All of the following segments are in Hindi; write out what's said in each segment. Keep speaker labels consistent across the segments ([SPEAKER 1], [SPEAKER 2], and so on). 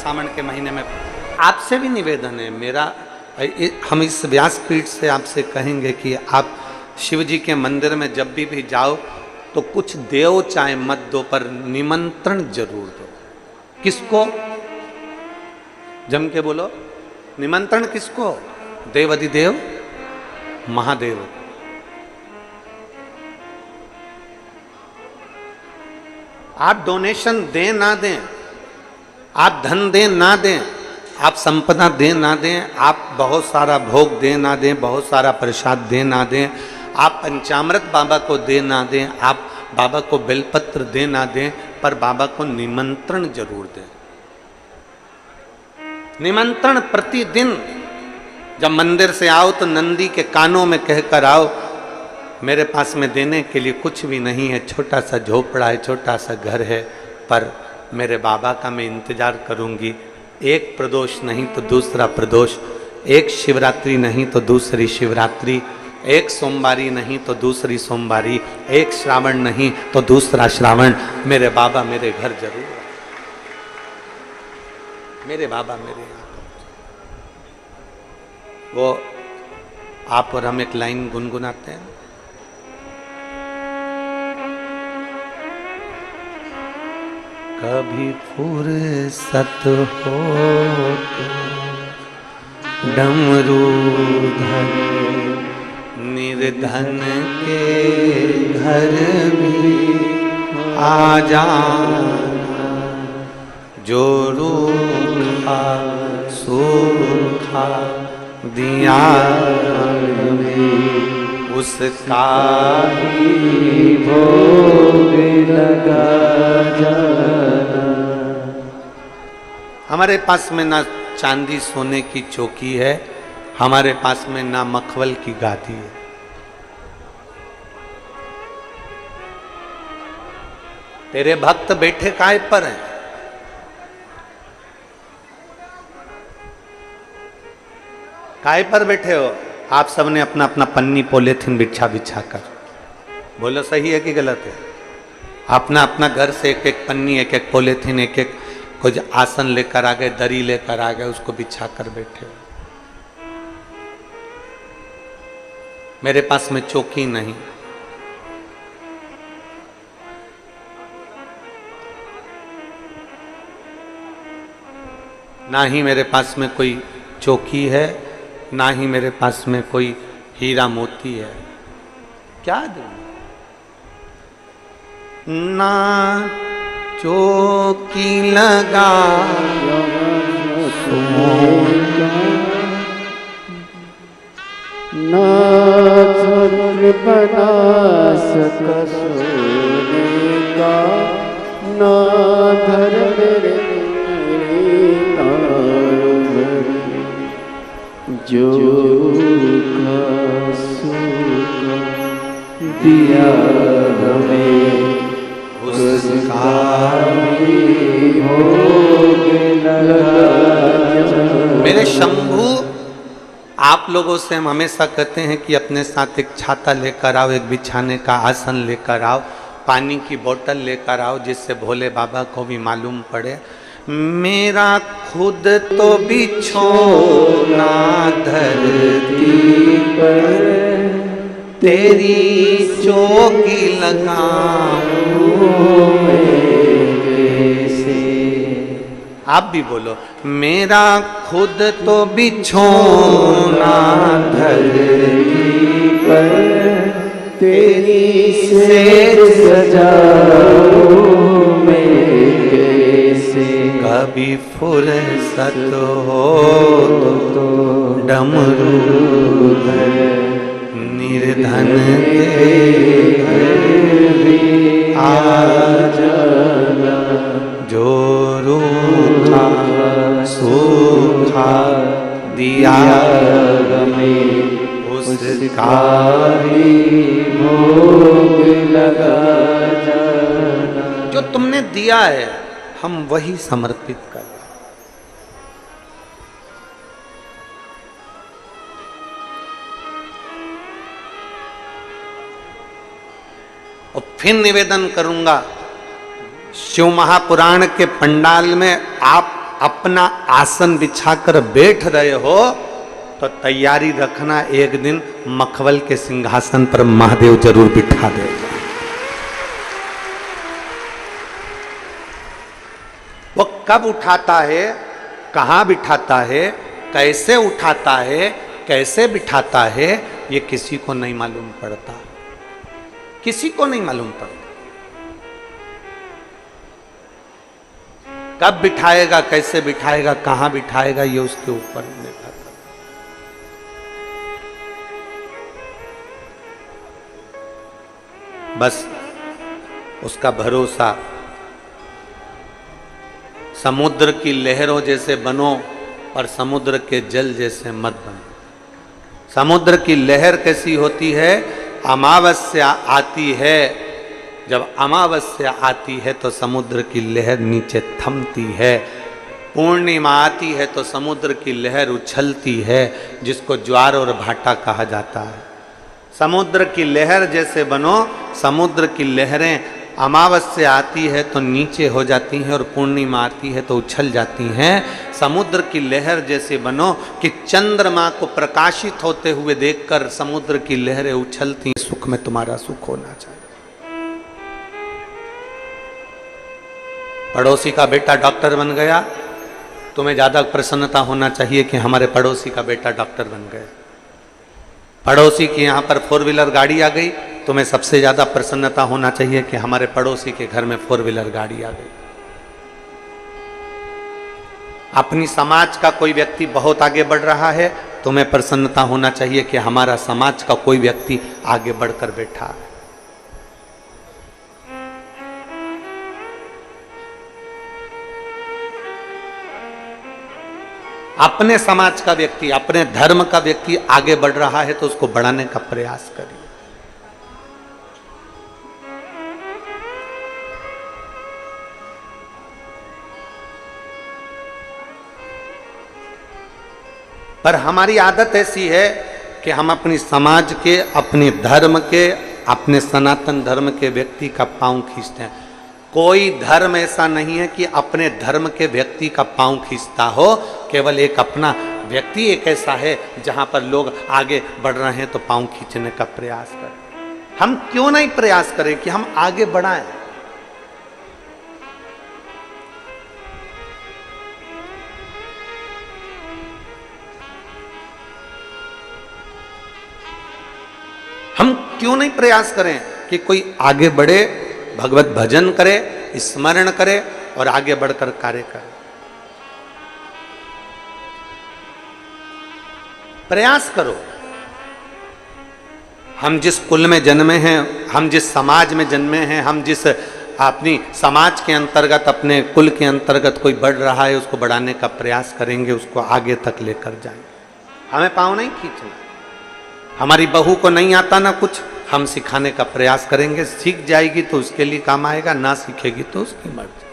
[SPEAKER 1] सावन के महीने में। आपसे भी निवेदन है मेरा, हम इस व्यासपीठ से आपसे कहेंगे कि आप शिव जी के मंदिर में जब भी जाओ तो कुछ देव चाहे मत दो, पर निमंत्रण जरूर दो। किसको? जम के बोलो, निमंत्रण किसको? देवाधिदेव महादेव। आप डोनेशन दें ना दें, आप धन दें ना दें, आप संपदा दें ना दें, आप बहुत सारा भोग दें ना दें, बहुत सारा प्रसाद दें ना दें, आप पंचामृत बाबा को दे ना दें, आप बाबा को बेलपत्र दे ना दें, पर बाबा को निमंत्रण जरूर दें। निमंत्रण प्रतिदिन जब मंदिर से आओ तो नंदी के कानों में कहकर आओ, मेरे पास में देने के लिए कुछ भी नहीं है, छोटा सा झोपड़ा है, छोटा सा घर है, पर मेरे बाबा का मैं इंतजार करूंगी। एक प्रदोष नहीं तो दूसरा प्रदोष, एक शिवरात्रि नहीं तो दूसरी शिवरात्रि, एक सोमवारी नहीं तो दूसरी सोमवारी, एक श्रावण नहीं तो दूसरा श्रावण, मेरे बाबा मेरे घर जरूर आए। मेरे बाबा मेरे यहाँ। वो आप और हम एक लाइन गुनगुनाते हैं। कभी फुर्सत हो तो डमरू धर, निर्धन के घर भी आ जाना, जो रूखा सूखा दिया उसका ही भोग लगा जाना। हमारे पास में ना चांदी सोने की चौकी है, हमारे पास में ना मखमल की गादी है। तेरे भक्त बैठे काय पर हैं? काय पर बैठे हो? आप सबने अपना अपना पन्नी पॉलीथिन बिछा बिछा कर, बोलो सही है कि गलत है? अपना अपना घर से एक एक पन्नी, एक एक पॉलीथिन, एक एक कुछ आसन लेकर आ गए, दरी लेकर आ गए, उसको बिछा कर बैठे हो। मेरे पास में चौकी नहीं, ना ही मेरे पास में कोई चौकी है, ना ही मेरे पास में कोई हीरा मोती है। क्या दूं? ना चौकी लगा
[SPEAKER 2] ना स्वर्ग बना सका सोने का, ना धर्म जो दिया हमें उसका भी भोग लगा।
[SPEAKER 1] मेरे शंभू, आप लोगों से हम हमेशा कहते हैं कि अपने साथ एक छाता लेकर आओ, एक बिछाने का आसन लेकर आओ, पानी की बोतल लेकर आओ, जिससे भोले बाबा को भी मालूम पड़े मेरा खुद तो बिछोना धरती पर, तेरी चौकी लगाऊं कैसे। आप भी बोलो, मेरा खुद तो बिछोना धरती पर, तेरी सेज सजाऊं कभी फुर्सत हो तो डमरू धर, निर्धन के घर भी आ जाना, जो रूखा सूखा दिया हमें उसका ही भोग लगा जाना। जो तुमने दिया है हम वही समर्पित कर। और फिर निवेदन करूंगा, शिव महापुराण के पंडाल में आप अपना आसन बिछाकर बैठ रहे हो तो तैयारी रखना, एक दिन मखमल के सिंहासन पर महादेव जरूर बिठा देगा। वो कब उठाता है, कहां बिठाता है, कैसे उठाता है, कैसे बिठाता है, ये किसी को नहीं मालूम पड़ता, किसी को नहीं मालूम पड़ता। कब बिठाएगा, कैसे बिठाएगा, कहां बिठाएगा, ये उसके ऊपर निर्भर करता। बस उसका भरोसा समुद्र की लहरों जैसे बनो और समुद्र के जल जैसे मत बनो। समुद्र की लहर कैसी होती है, अमावस्या आती है, जब अमावस्या आती है तो समुद्र की लहर नीचे थमती है, पूर्णिमा आती है तो समुद्र की लहर उछलती है, जिसको ज्वार और भाटा कहा जाता है। समुद्र की लहर जैसे बनो, समुद्र की लहरें अमावस्या आती है तो नीचे हो जाती हैं और पूर्णिमा आती है तो उछल जाती हैं। समुद्र की लहर जैसे बनो कि चंद्रमा को प्रकाशित होते हुए देखकर समुद्र की लहरें उछलती, सुख में तुम्हारा सुख होना चाहिए। पड़ोसी का बेटा डॉक्टर बन गया, तुम्हें ज्यादा प्रसन्नता होना चाहिए कि हमारे पड़ोसी का बेटा डॉक्टर बन गया। पड़ोसी की यहाँ पर 4 व्हीलर गाड़ी आ गई, तुम्हें सबसे ज्यादा प्रसन्नता होना चाहिए कि हमारे पड़ोसी के घर में 4 व्हीलर गाड़ी आ गई। अपनी समाज का कोई व्यक्ति बहुत आगे बढ़ रहा है, तुम्हें प्रसन्नता होना चाहिए कि हमारा समाज का कोई व्यक्ति आगे बढ़कर बैठा है। अपने समाज का व्यक्ति, अपने धर्म का व्यक्ति आगे बढ़ रहा है तो उसको बढ़ाने का प्रयास करिए। पर हमारी आदत ऐसी है कि हम अपनी समाज के, अपने धर्म के, अपने सनातन धर्म के व्यक्ति का पांव खींचते हैं। कोई धर्म ऐसा नहीं है कि अपने धर्म के व्यक्ति का पांव खींचता हो, केवल एक अपना व्यक्ति एक ऐसा है जहां पर लोग आगे बढ़ रहे हैं तो पांव खींचने का प्रयास करें। हम क्यों नहीं प्रयास करें कि हम आगे बढ़ाएं? हम क्यों नहीं प्रयास करें कि कोई आगे बढ़े, भगवत भजन करे, स्मरण करे और आगे बढ़कर कार्य करे। प्रयास करो। हम जिस कुल में जन्मे हैं, हम जिस समाज में जन्मे हैं, हम जिस अपनी समाज के अंतर्गत, अपने कुल के अंतर्गत कोई बढ़ रहा है, उसको बढ़ाने का प्रयास करेंगे, उसको आगे तक लेकर जाएंगे। हमें पांव नहीं खींचना। हमारी बहू को नहीं आता ना कुछ, हम सिखाने का प्रयास करेंगे, सीख जाएगी तो उसके लिए काम आएगा, ना सीखेगी तो उसकी मर्जी।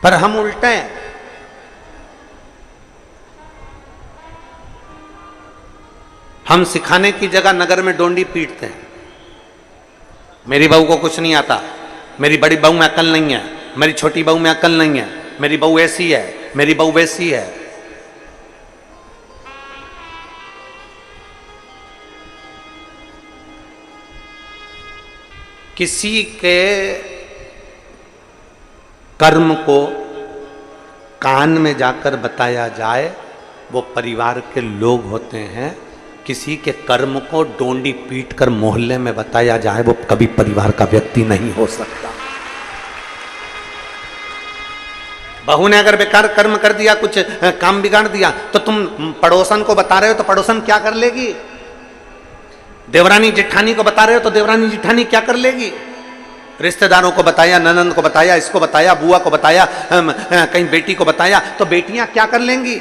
[SPEAKER 1] पर हम उल्टे हैं। हम सिखाने की जगह नगर में डोंडी पीटते हैं। मेरी बहू को कुछ नहीं आता, मेरी बड़ी बहू में अकल नहीं है, मेरी छोटी बहू में अकल नहीं है, मेरी बहू ऐसी है, मेरी बहू वैसी है। किसी के कर्म को कान में जाकर बताया जाए, वो परिवार के लोग होते हैं। किसी के कर्म को डोंडी पीटकर मोहल्ले में बताया जाए, वो कभी परिवार का व्यक्ति नहीं हो सकता। बहू ने अगर बेकार कर्म कर दिया, कुछ काम बिगाड़ दिया, तो तुम पड़ोसन को बता रहे हो तो पड़ोसन क्या कर लेगी? देवरानी जेठानी को बता रहे हो तो देवरानी जेठानी क्या कर लेगी? रिश्तेदारों को बताया, ननंद को बताया, इसको बताया, बुआ को बताया, कहीं बेटी को बताया, तो बेटियां क्या कर लेंगी?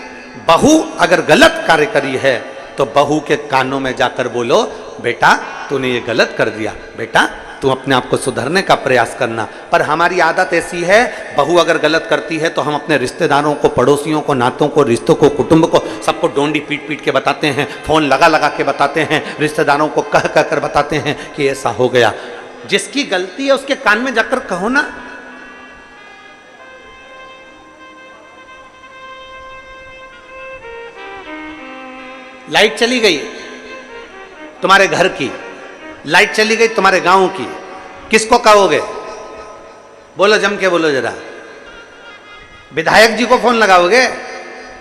[SPEAKER 1] बहू अगर गलत कार्य करी है तो बहू के कानों में जाकर बोलो, बेटा तूने ये गलत कर दिया, बेटा तू अपने आप को सुधरने का प्रयास करना। पर हमारी आदत ऐसी है, बहू अगर गलत करती है तो हम अपने रिश्तेदारों को, पड़ोसियों को, नातों को, रिश्तों को, कुटुंब को, सबको डोंडी पीट पीट के बताते हैं, फोन लगा लगा के बताते हैं, रिश्तेदारों को कह कह कर बताते हैं कि ऐसा हो गया। जिसकी गलती है उसके कान में जाकर कहो ना। लाइट चली गई तुम्हारे घर की, लाइट चली गई तुम्हारे गांव की, किसको कहोगे? बोलो, जम के बोलो जरा। विधायक जी को फोन लगाओगे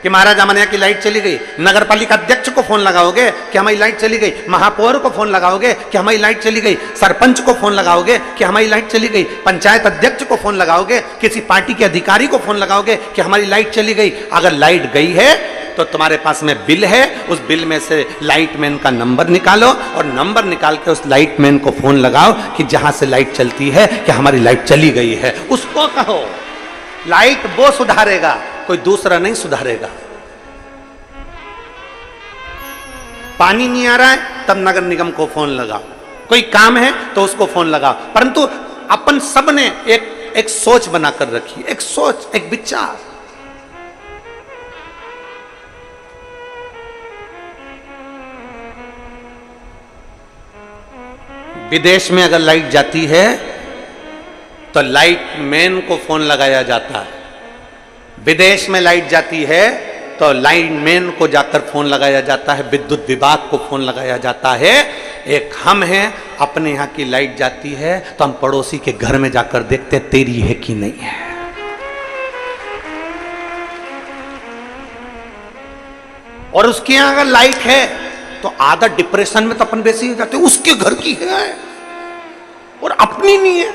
[SPEAKER 1] कि महाराज हमारे यहाँ की लाइट चली गई? नगर पालिका अध्यक्ष को फोन लगाओगे कि हमारी लाइट चली गई? महापौर को फोन लगाओगे कि हमारी लाइट चली गई? सरपंच को फोन लगाओगे कि हमारी लाइट चली गई? पंचायत अध्यक्ष को फोन लगाओगे? किसी पार्टी के अधिकारी को फोन लगाओगे कि हमारी लाइट चली गई? अगर लाइट गई है तो तुम्हारे पास में बिल है, उस बिल में से लाइटमैन का नंबर निकालो और नंबर निकाल के उस लाइटमैन को फोन लगाओ कि जहां से लाइट चलती है कि हमारी लाइट चली गई है, उसको कहो। लाइट वो सुधारेगा, कोई दूसरा नहीं सुधारेगा। पानी नहीं आ रहा है तब नगर निगम को फोन लगाओ, कोई काम है तो उसको फोन लगाओ, परंतु अपन सब ने एक सोच बनाकर रखी, एक सोच, एक विचार। विदेश में अगर लाइट जाती है तो लाइटमैन को फोन लगाया जाता है। विदेश में लाइट जाती है तो लाइटमैन को जाकर फोन लगाया जाता है, विद्युत विभाग को फोन लगाया जाता है। एक हम हैं, अपने यहाँ की लाइट जाती है तो हम पड़ोसी के घर में जाकर देखते तेरी है कि नहीं है। और उसके यहाँ अगर लाइट है तो आधा डिप्रेशन में तो अपन वैसे ही जाते, उसके घर की है और अपनी नहीं है।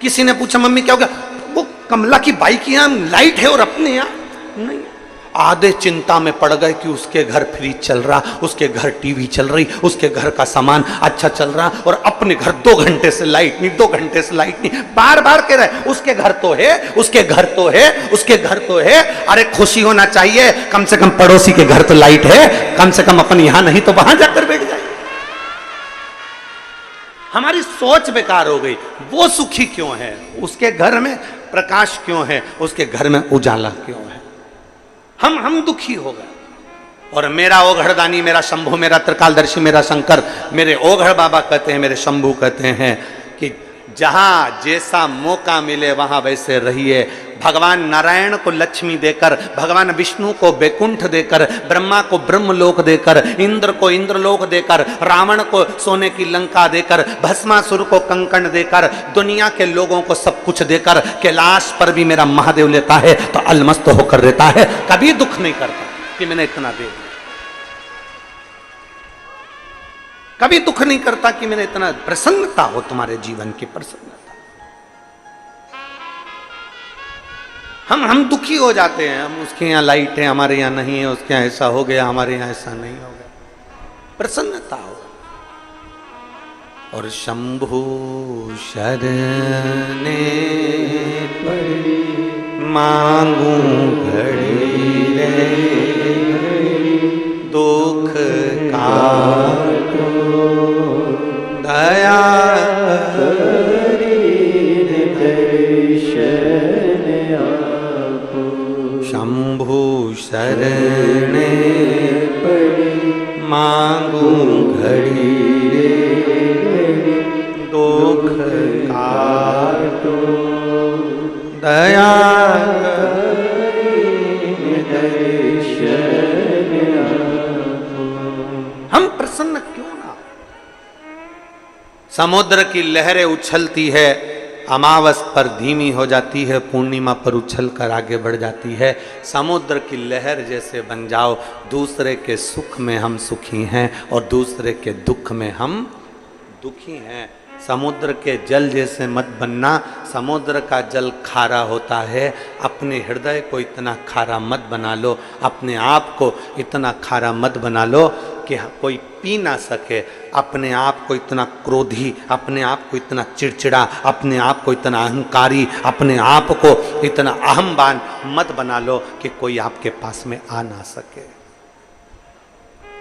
[SPEAKER 1] किसी ने पूछा मम्मी क्या हो गया? वो कमला की बाई की यहां लाइट है और अपने यहां नहीं। आधे चिंता में पड़ गए कि उसके घर फ्रिज चल रहा, उसके घर टीवी चल रही, उसके घर का सामान अच्छा चल रहा और अपने घर 2 घंटे से लाइट नहीं, 2 घंटे से लाइट नहीं। बार बार कह रहे उसके घर तो है, उसके घर तो है, उसके घर तो है। अरे खुशी होना चाहिए, कम से कम पड़ोसी के घर तो लाइट है, कम से कम अपन यहां नहीं तो वहां जाकर बैठ जाए। हमारी सोच बेकार हो गई। वो सुखी क्यों है? उसके घर में प्रकाश क्यों है? उसके घर में उजाला क्यों है? हम दुखी हो गए। और मेरा ओघड़दानी, मेरा शंभू, मेरा त्रिकालदर्शी, मेरा शंकर, मेरे ओघड़ बाबा कहते हैं, मेरे शंभू कहते हैं कि जहां जैसा मौका मिले वहां वैसे रहिए। भगवान नारायण को लक्ष्मी देकर, भगवान विष्णु को बैकुंठ देकर, ब्रह्मा को ब्रह्मलोक देकर, इंद्र को इंद्रलोक देकर, रावण को सोने की लंका देकर, भस्मासुर को कंकण देकर, दुनिया के लोगों को सब कुछ देकर कैलाश पर भी मेरा महादेव लेता है तो अलमस्त होकर रहता है। कभी दुख नहीं करता कि मैंने इतना दे दिया, कभी दुख नहीं करता कि मैंने इतना। प्रसन्नता हो तुम्हारे जीवन की, प्रसन्नता। हम दुखी हो जाते हैं, हम उसके यहाँ लाइट है हमारे यहाँ नहीं है, उसके यहाँ ऐसा हो गया हमारे यहाँ ऐसा नहीं हो गया। प्रसन्नता हो। और शंभु शरणे पड़ी मांगू घड़ी रे, दुख काटो दया शंभु शरणे पड़ी मांगू घड़ी रे, दुख काटो दया हम प्रसन्न क्यों ना? समुद्र की लहरें उछलती है, अमावस पर धीमी हो जाती है, पूर्णिमा पर उछल कर आगे बढ़ जाती है। समुद्र की लहर जैसे बन जाओ, दूसरे के सुख में हम सुखी हैं और दूसरे के दुख में हम दुखी हैं। समुद्र के जल जैसे मत बनना। समुद्र का जल खारा होता है, अपने हृदय को इतना खारा मत बना लो, अपने आप को इतना खारा मत बना लो कि कोई पी ना सके। अपने आप को इतना क्रोधी, अपने आप को इतना चिड़चिड़ा, अपने आप को इतना अहंकारी, अपने आप को इतना अहमवान मत बना लो कि कोई आपके पास में आ ना सके,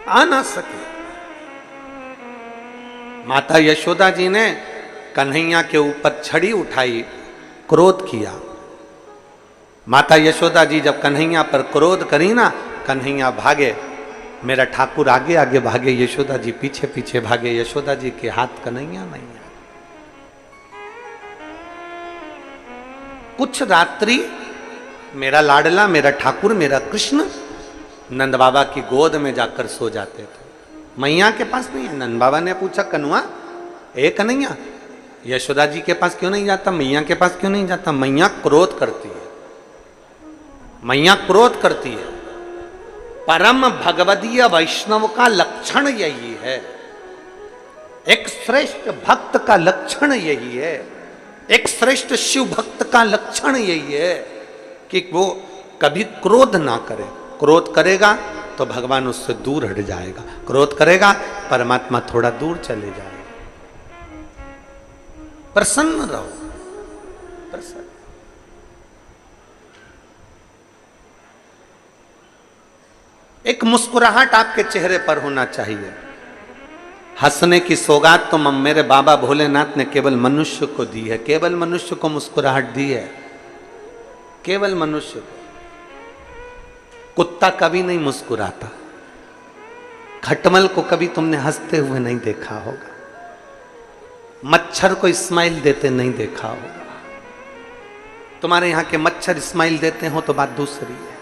[SPEAKER 1] आ ना सके। माता यशोदा जी ने कन्हैया के ऊपर छड़ी उठाई, क्रोध किया। माता यशोदा जी जब कन्हैया पर क्रोध करी ना, कन्हैया भागे, मेरा ठाकुर आगे आगे भागे, यशोदा जी पीछे पीछे भागे। यशोदा जी के हाथ कन्हैया नहीं है। कुछ रात्रि मेरा लाडला, मेरा ठाकुर, मेरा कृष्ण नंद बाबा की गोद में जाकर सो जाते थे। मैया के पास नहीं है। नंद बाबा ने पूछा, कनुआ ए कन्हैया यशोदा जी के पास क्यों नहीं जाता, मैया के पास क्यों नहीं जाता? मैया क्रोध करती है, मैया क्रोध करती है। परम भगवदीय वैष्णव का लक्षण यही है, एक श्रेष्ठ भक्त का लक्षण यही है, एक श्रेष्ठ शिव भक्त का लक्षण यही है कि वो कभी क्रोध ना करे। क्रोध करेगा तो भगवान उससे दूर हट जाएगा, क्रोध करेगा परमात्मा थोड़ा दूर चले जाएगा। प्रसन्न रहो, प्रसन्न। एक मुस्कुराहट आपके चेहरे पर होना चाहिए। हंसने की सौगात तो मेरे बाबा भोलेनाथ ने केवल मनुष्य को दी है, केवल मनुष्य को मुस्कुराहट दी है, केवल मनुष्य को। कुत्ता कभी नहीं मुस्कुराता, खटमल को कभी तुमने हंसते हुए नहीं देखा होगा, मच्छर को स्माइल देते नहीं देखा होगा। तुम्हारे यहां के मच्छर स्माइल देते हो तो बात दूसरी है,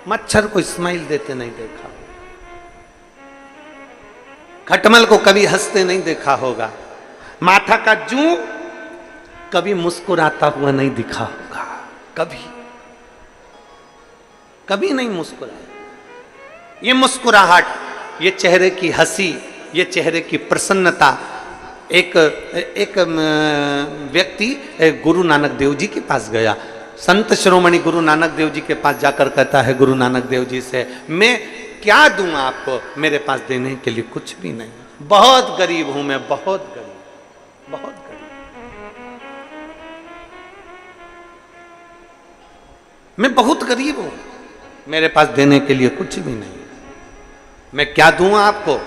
[SPEAKER 1] मच्छर को स्माइल देते नहीं देखा होगा, खटमल को कभी हंसते नहीं देखा होगा, माथा का जू कभी मुस्कुराता हुआ नहीं दिखा होगा, कभी कभी नहीं मुस्कुराया। ये मुस्कुराहट, ये चेहरे की हंसी, ये चेहरे की प्रसन्नता। एक व्यक्ति गुरु नानक देव जी के पास गया, संत शिरोमणि गुरु नानक देव जी के पास जाकर कहता है गुरु नानक देव जी से, मैं क्या दूं आपको, मेरे पास देने के लिए कुछ भी नहीं, बहुत गरीब हूं मैं, बहुत गरीब, बहुत गरीब। मैं बहुत गरीब हूं, मेरे पास देने के लिए कुछ भी नहीं, मैं क्या दूं आपको,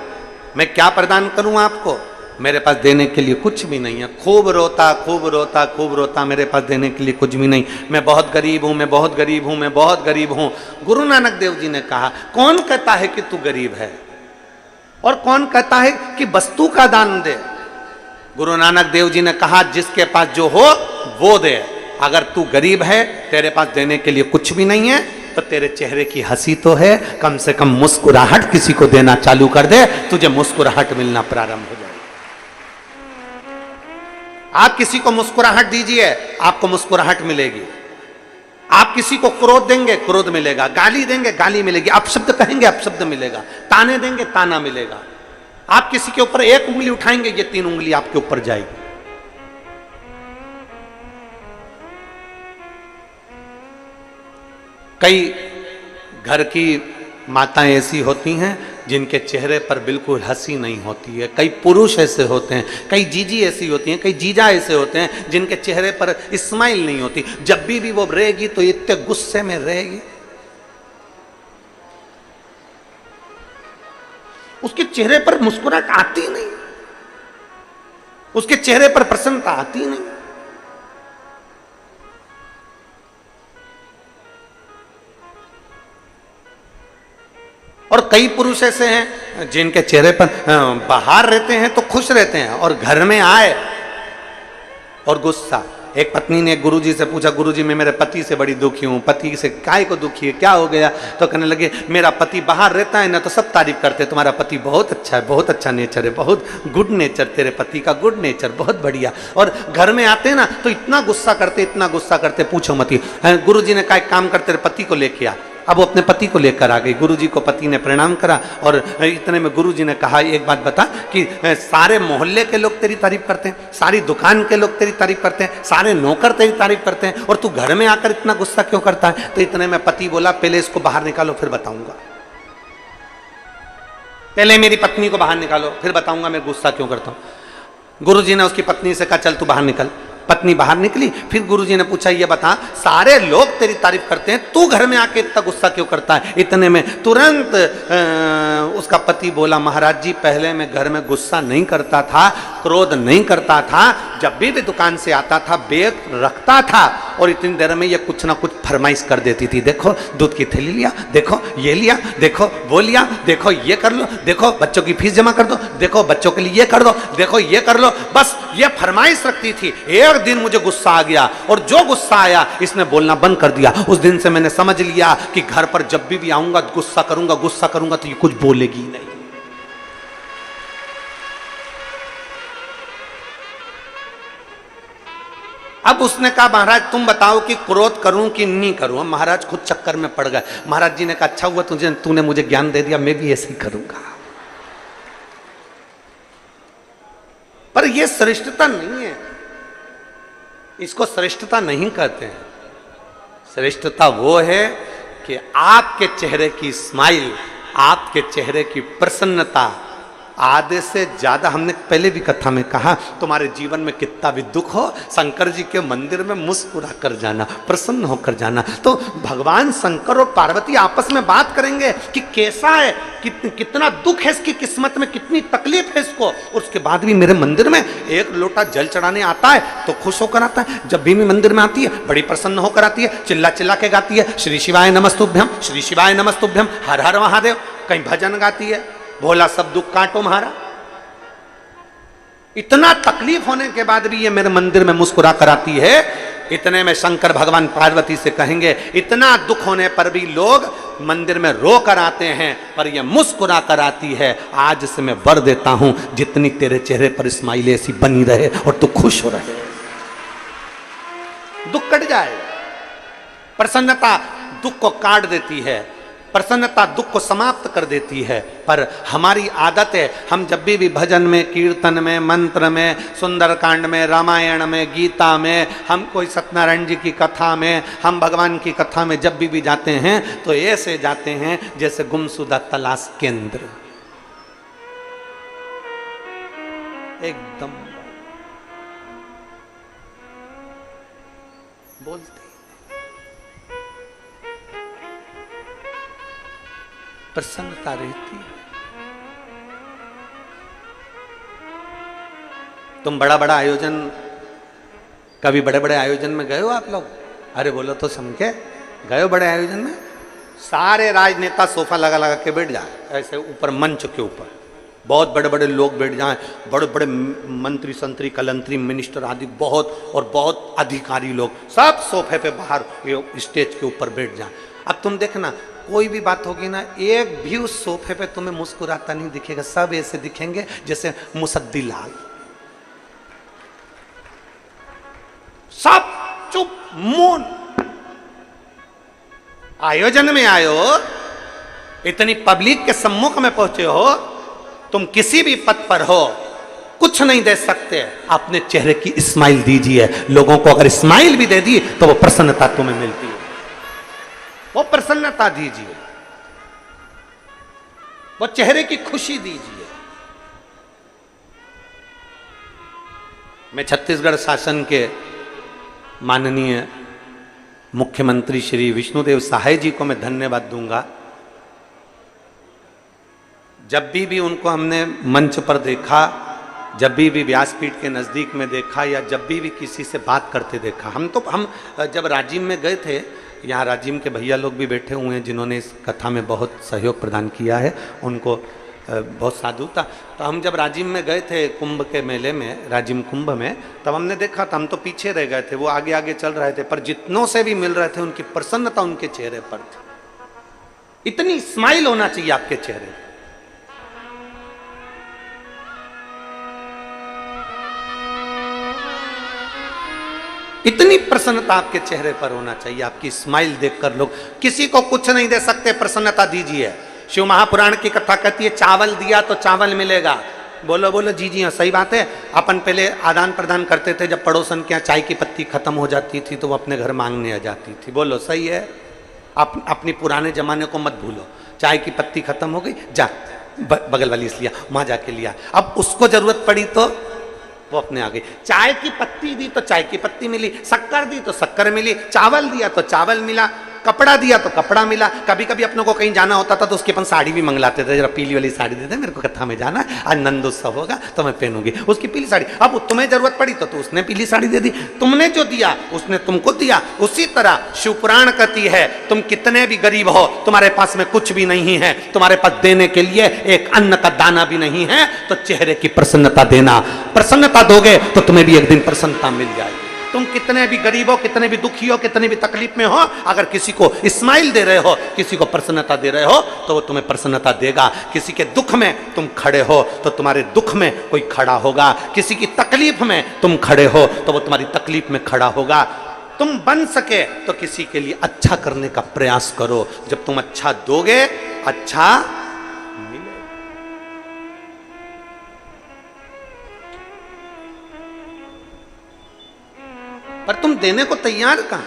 [SPEAKER 1] मैं क्या प्रदान करूं आपको, मेरे पास देने के लिए कुछ भी नहीं है। खूब रोता, खूब रोता, खूब रोता, मेरे पास देने के लिए कुछ भी नहीं, मैं बहुत गरीब हूं, मैं बहुत गरीब हूं, मैं बहुत गरीब हूं। गुरु नानक देव जी ने कहा, कौन कहता है कि तू गरीब है और कौन कहता है कि वस्तु का दान दे? गुरु नानक देव जी ने कहा, जिसके पास जो हो वो दे। अगर तू गरीब है, तेरे पास देने के लिए कुछ भी नहीं है, तो तेरे चेहरे की हंसी तो है, कम से कम मुस्कुराहट किसी को देना चालू कर दे, तुझे मुस्कुराहट मिलना प्रारंभ हो जाए। आप किसी को मुस्कुराहट दीजिए, आपको मुस्कुराहट मिलेगी। आप किसी को क्रोध देंगे, क्रोध मिलेगा, गाली देंगे, गाली मिलेगी, अपशब्द कहेंगे, अपशब्द मिलेगा, ताने देंगे, ताना मिलेगा। आप किसी के ऊपर एक उंगली उठाएंगे, ये 3 उंगली आपके ऊपर जाएगी। कई घर की माताएं ऐसी होती हैं जिनके चेहरे पर बिल्कुल हंसी नहीं होती है, कई पुरुष ऐसे होते हैं, कई जीजी ऐसी होती हैं, कई जीजा ऐसे होते हैं जिनके चेहरे पर स्माइल नहीं होती। जब भी वो रहेगी तो इतने गुस्से में रहेगी, उसके चेहरे पर मुस्कुराहट आती नहीं, उसके चेहरे पर प्रसन्नता आती नहीं। और कई पुरुष ऐसे हैं जिनके चेहरे पर बाहर रहते हैं तो खुश रहते हैं और घर में आए और गुस्सा। एक पत्नी ने गुरुजी से पूछा, गुरुजी मैं मेरे पति से बड़ी दुखी हूँ। पति से काय को दुखी है, क्या हो गया? तो कहने लगे, मेरा पति बाहर रहता है ना तो सब तारीफ करते, तुम्हारा पति बहुत अच्छा है, बहुत अच्छा नेचर है, बहुत गुड नेचर, तेरे पति का गुड नेचर बहुत बढ़िया। और घर में आते ना तो इतना गुस्सा करते, इतना गुस्सा करते, पूछो मत। गुरुजी ने कहा एक काम कर, तेरे पति को लेके आ। अब वो अपने पति को लेकर आ गई। गुरुजी को पति ने प्रणाम करा और इतने में गुरुजी ने कहा, एक बात बता कि सारे मोहल्ले के लोग तेरी तारीफ करते हैं, सारी दुकान के लोग तेरी तारीफ करते हैं, सारे नौकर तेरी तारीफ करते हैं और तू घर में आकर इतना गुस्सा क्यों करता है? तो इतने में पति बोला, पहले इसको बाहर निकालो फिर बताऊंगा, पहले मेरी पत्नी को बाहर निकालो फिर बताऊंगा मैं गुस्सा क्यों करता हूं। गुरुजी ने उसकी पत्नी से कहा, चल तू बाहर निकल। पत्नी बाहर निकली। फिर गुरुजी ने पूछा, ये बता, सारे लोग तेरी तारीफ करते हैं, तू घर में आके इतना गुस्सा क्यों करता है? इतने में तुरंत उसका पति बोला, महाराज जी पहले मैं घर में गुस्सा नहीं करता था, क्रोध नहीं करता था, जब भी दुकान से आता था बैग रखता था और इतनी देर में ये कुछ ना कुछ फरमाइश कर देती थी, देखो दूध की थैली लिया, देखो ये लिया, देखो वो लिया, देखो ये कर लो, देखो बच्चों की फीस जमा कर दो, देखो बच्चों के लिए ये कर दो, देखो ये कर लो, बस ये फरमाइश रखती थी। एक दिन मुझे गुस्सा आ गया, और जो गुस्सा आया इसने बोलना बंद कर दिया। उस दिन से मैंने समझ लिया कि घर पर जब भी आऊंगा गुस्सा करूंगा तो ये कुछ बोलेगी नहीं। अब उसने कहा महाराज तुम बताओ कि क्रोध करूं कि नहीं करूं। हम महाराज खुद चक्कर में पड़ गए। महाराज जी ने कहा अच्छा हुआ तूने मुझे ज्ञान दे दिया, मैं भी ऐसे ही करूंगा। पर यह श्रेष्ठता नहीं है, इसको श्रेष्ठता नहीं कहते हैं। श्रेष्ठता वो है कि आपके चेहरे की स्माइल, आपके चेहरे की प्रसन्नता आधे से ज्यादा, हमने पहले भी कथा में कहा, तुम्हारे जीवन में कितना भी दुख हो, शंकर जी के मंदिर में मुस्कुरा कर जाना, प्रसन्न होकर जाना। तो भगवान शंकर और पार्वती आपस में बात करेंगे कि कैसा है, कितना दुख है इसकी किस्मत में, कितनी तकलीफ है इसको, और उसके बाद भी मेरे मंदिर में एक लोटा जल चढ़ाने आता है तो खुश होकर आता है। जब भी मैं मंदिर में आती है बड़ी प्रसन्न होकर आती है, चिल्ला चिल्ला के गाती है श्री शिवाय नमस्तुभ्यम, श्री शिवाय नमस्तुभ्यम, हर हर महादेव। कहीं भजन गाती है, भोला सब दुख काटो म्हारा। इतना तकलीफ होने के बाद भी ये मेरे मंदिर में मुस्कुरा कर आती है। इतने में शंकर भगवान पार्वती से कहेंगे इतना दुख होने पर भी लोग मंदिर में रो कर आते हैं, पर ये मुस्कुरा कर आती है। आज से मैं वर देता हूं जितनी तेरे चेहरे पर स्माइल ऐसी बनी रहे और तू खुश हो रहे, दुख कट जाए। प्रसन्नता दुख को काट देती है, प्रसन्नता दुख को समाप्त कर देती है। पर हमारी आदत है, हम जब भी भजन में, कीर्तन में, मंत्र में, सुंदरकांड में, रामायण में, गीता में, हम कोई सत्यनारायण जी की कथा में, हम भगवान की कथा में जब भी जाते हैं तो ऐसे जाते हैं जैसे गुमशुदा तलाश केंद्र, एकदम बोलते प्रसन्नता रहती है। तुम बड़ा बड़ा आयोजन, कभी बड़े बड़े आयोजन में गए हो आप लोग? अरे बोलो तो समझे, गए हो बड़े आयोजन में? सारे राजनेता सोफा लगा लगा के बैठ जाए ऐसे ऊपर मंच के ऊपर, बहुत बड़े बड़े लोग बैठ जाएं, बड़े बड़े मंत्री संतरी कलंतरी मिनिस्टर आदि बहुत और बहुत अधिकारी लोग सब सोफे पे बाहर स्टेज के ऊपर बैठ जाएं। अब तुम देखना कोई भी बात होगी ना, एक भी उस सोफे पे तुम्हें मुस्कुराता नहीं दिखेगा, सब ऐसे दिखेंगे जैसे मुसद्दी लाल, सब चुप मौन। आयोजन में आए हो, इतनी पब्लिक के सम्मुख में पहुंचे हो, तुम किसी भी पद पर हो, कुछ नहीं दे सकते, अपने चेहरे की स्माइल दीजिए। लोगों को अगर स्माइल भी दे दी तो वो प्रसन्नता तुम्हें मिलती है, वो प्रसन्नता दीजिए, वो चेहरे की खुशी दीजिए। मैं छत्तीसगढ़ शासन के माननीय मुख्यमंत्री श्री विष्णुदेव साय जी को मैं धन्यवाद दूंगा। जब भी उनको हमने मंच पर देखा, जब भी व्यासपीठ के नज़दीक में देखा, या जब भी किसी से बात करते देखा, हम जब राजिम में गए थे, यहाँ राजिम के भैया लोग भी बैठे हुए हैं जिन्होंने इस कथा में बहुत सहयोग प्रदान किया है, उनको बहुत साधु था। तो हम जब राजिम में गए थे कुंभ के मेले में, राजिम कुंभ में, तब हमने देखा था, हम तो पीछे रह गए थे, वो आगे आगे चल रहे थे, पर जितनों से भी मिल रहे थे उनकी प्रसन्नता उनके चेहरे पर थी। इतनी स्माइल होना चाहिए आपके चेहरे, इतनी प्रसन्नता आपके चेहरे पर होना चाहिए। आपकी स्माइल देखकर लोग, किसी को कुछ नहीं दे सकते, प्रसन्नता दीजिए। शिव महापुराण की कथा कहती है चावल दिया तो चावल मिलेगा। बोलो बोलो जी जी हाँ, सही बात है। अपन पहले आदान प्रदान करते थे, जब पड़ोसन के यहाँ चाय की पत्ती खत्म हो जाती थी तो वो अपने घर मांगने आ जाती थी। बोलो सही है। अपनी पुराने जमाने को मत भूलो। चाय की पत्ती खत्म हो गई, जा बगल वाली से लिया, वहां जाके लिया। अब उसको जरूरत पड़ी तो वो अपने आ गई। चाय की पत्ती दी तो चाय की पत्ती मिली, शक्कर दी तो शक्कर मिली, चावल दिया तो चावल मिला, कपड़ा दिया तो कपड़ा मिला। कभी कभी अपनों को कहीं जाना होता था तो उसके अपन साड़ी भी मंगलाते थे, जरा पीली वाली साड़ी दे दे, मेरे को कथा में जाना है, आज नंद उत्सव होगा तो मैं पहनूंगी उसकी पीली साड़ी। अब तुम्हें जरूरत पड़ी तो उसने पीली साड़ी दे दी। तुमने जो दिया उसने तुमको दिया। उसी तरह शिवपुराण कहती है तुम कितने भी गरीब हो, तुम्हारे पास में कुछ भी नहीं है, तुम्हारे पास देने के लिए एक अन्न का दाना भी नहीं है, तो चेहरे की प्रसन्नता देना। प्रसन्नता दोगे तो तुम्हें भी एक दिन प्रसन्नता मिल जाएगी। तुम कितने भी गरीब हो, कितने भी दुखी हो, कितने भी तकलीफ में हो, अगर किसी को स्माइल दे रहे हो, किसी को प्रसन्नता दे रहे हो, तो वो तुम्हें प्रसन्नता देगा। किसी के दुख में तुम खड़े हो तो तुम्हारे दुख में कोई खड़ा होगा। किसी की तकलीफ में तुम खड़े हो तो वो तुम्हारी तकलीफ में खड़ा होगा। तुम बन सके तो किसी के लिए अच्छा करने का प्रयास करो। जब तुम अच्छा दोगे, अच्छा मिलेगा। पर तुम देने को तैयार कहां?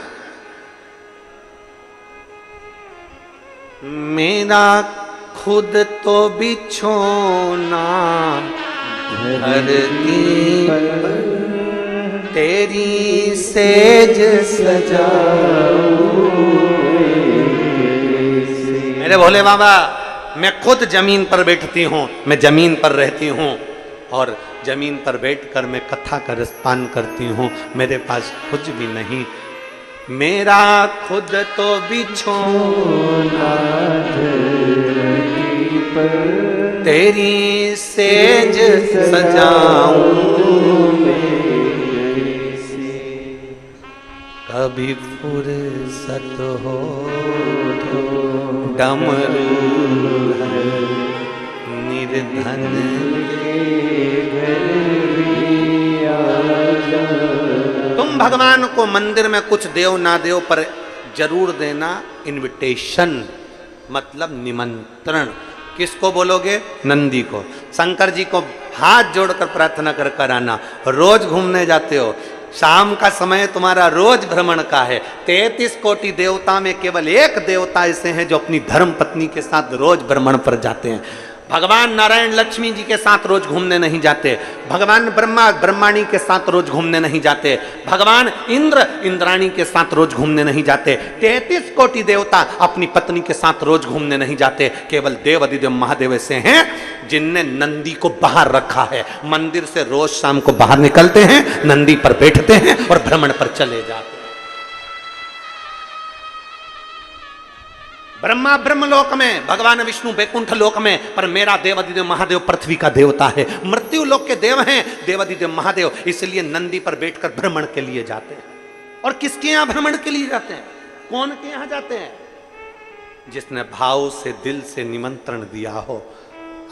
[SPEAKER 1] मेरा खुद तो बिछोना धरती पर, तेरी सेज सजाऊं। मेरे भोले बाबा, मैं खुद जमीन पर बैठती हूँ, मैं जमीन पर रहती हूँ और जमीन पर बैठकर मैं कथा का रसपान करती हूँ। मेरे पास कुछ भी नहीं। मेरा खुद तो बिछोना धरती पर, तेरी सेज सजाऊं। कभी फुर्सत हो तो डमरू निर्धन तुम भगवान को मंदिर में कुछ देव ना देव पर जरूर देना इनविटेशन, मतलब निमंत्रण। किसको बोलोगे? नंदी को। शंकर जी को हाथ जोड़कर प्रार्थना कर कर आना। रोज घूमने जाते हो, शाम का समय तुम्हारा रोज भ्रमण का है। 33 कोटि देवता में केवल एक देवता ऐसे हैं जो अपनी धर्म पत्नी के साथ रोज भ्रमण पर जाते हैं। भगवान नारायण लक्ष्मी जी के साथ रोज घूमने नहीं जाते। भगवान ब्रह्मा ब्रह्माणी के साथ रोज घूमने नहीं जाते। भगवान इंद्र इंद्राणी के साथ रोज घूमने नहीं जाते। 33 कोटि देवता अपनी पत्नी के साथ रोज घूमने नहीं जाते। केवल देव अधिदेव महादेव ऐसे हैं जिनने नंदी को बाहर रखा है। मंदिर से रोज शाम को बाहर निकलते हैं, नंदी पर बैठते हैं और भ्रमण पर चले जाते हैं। ब्रह्मा ब्रह्मलोक में, भगवान विष्णु बैकुंठ लोक में, पर मेरा देवादिदेव महादेव पृथ्वी का देवता है। मृत्यु लोक के देव हैं देवादिदेव महादेव, इसलिए नंदी पर बैठकर भ्रमण के लिए जाते हैं। और किसके यहां भ्रमण के लिए जाते हैं? कौन के यहां जाते हैं? जिसने भाव से दिल से निमंत्रण दिया हो।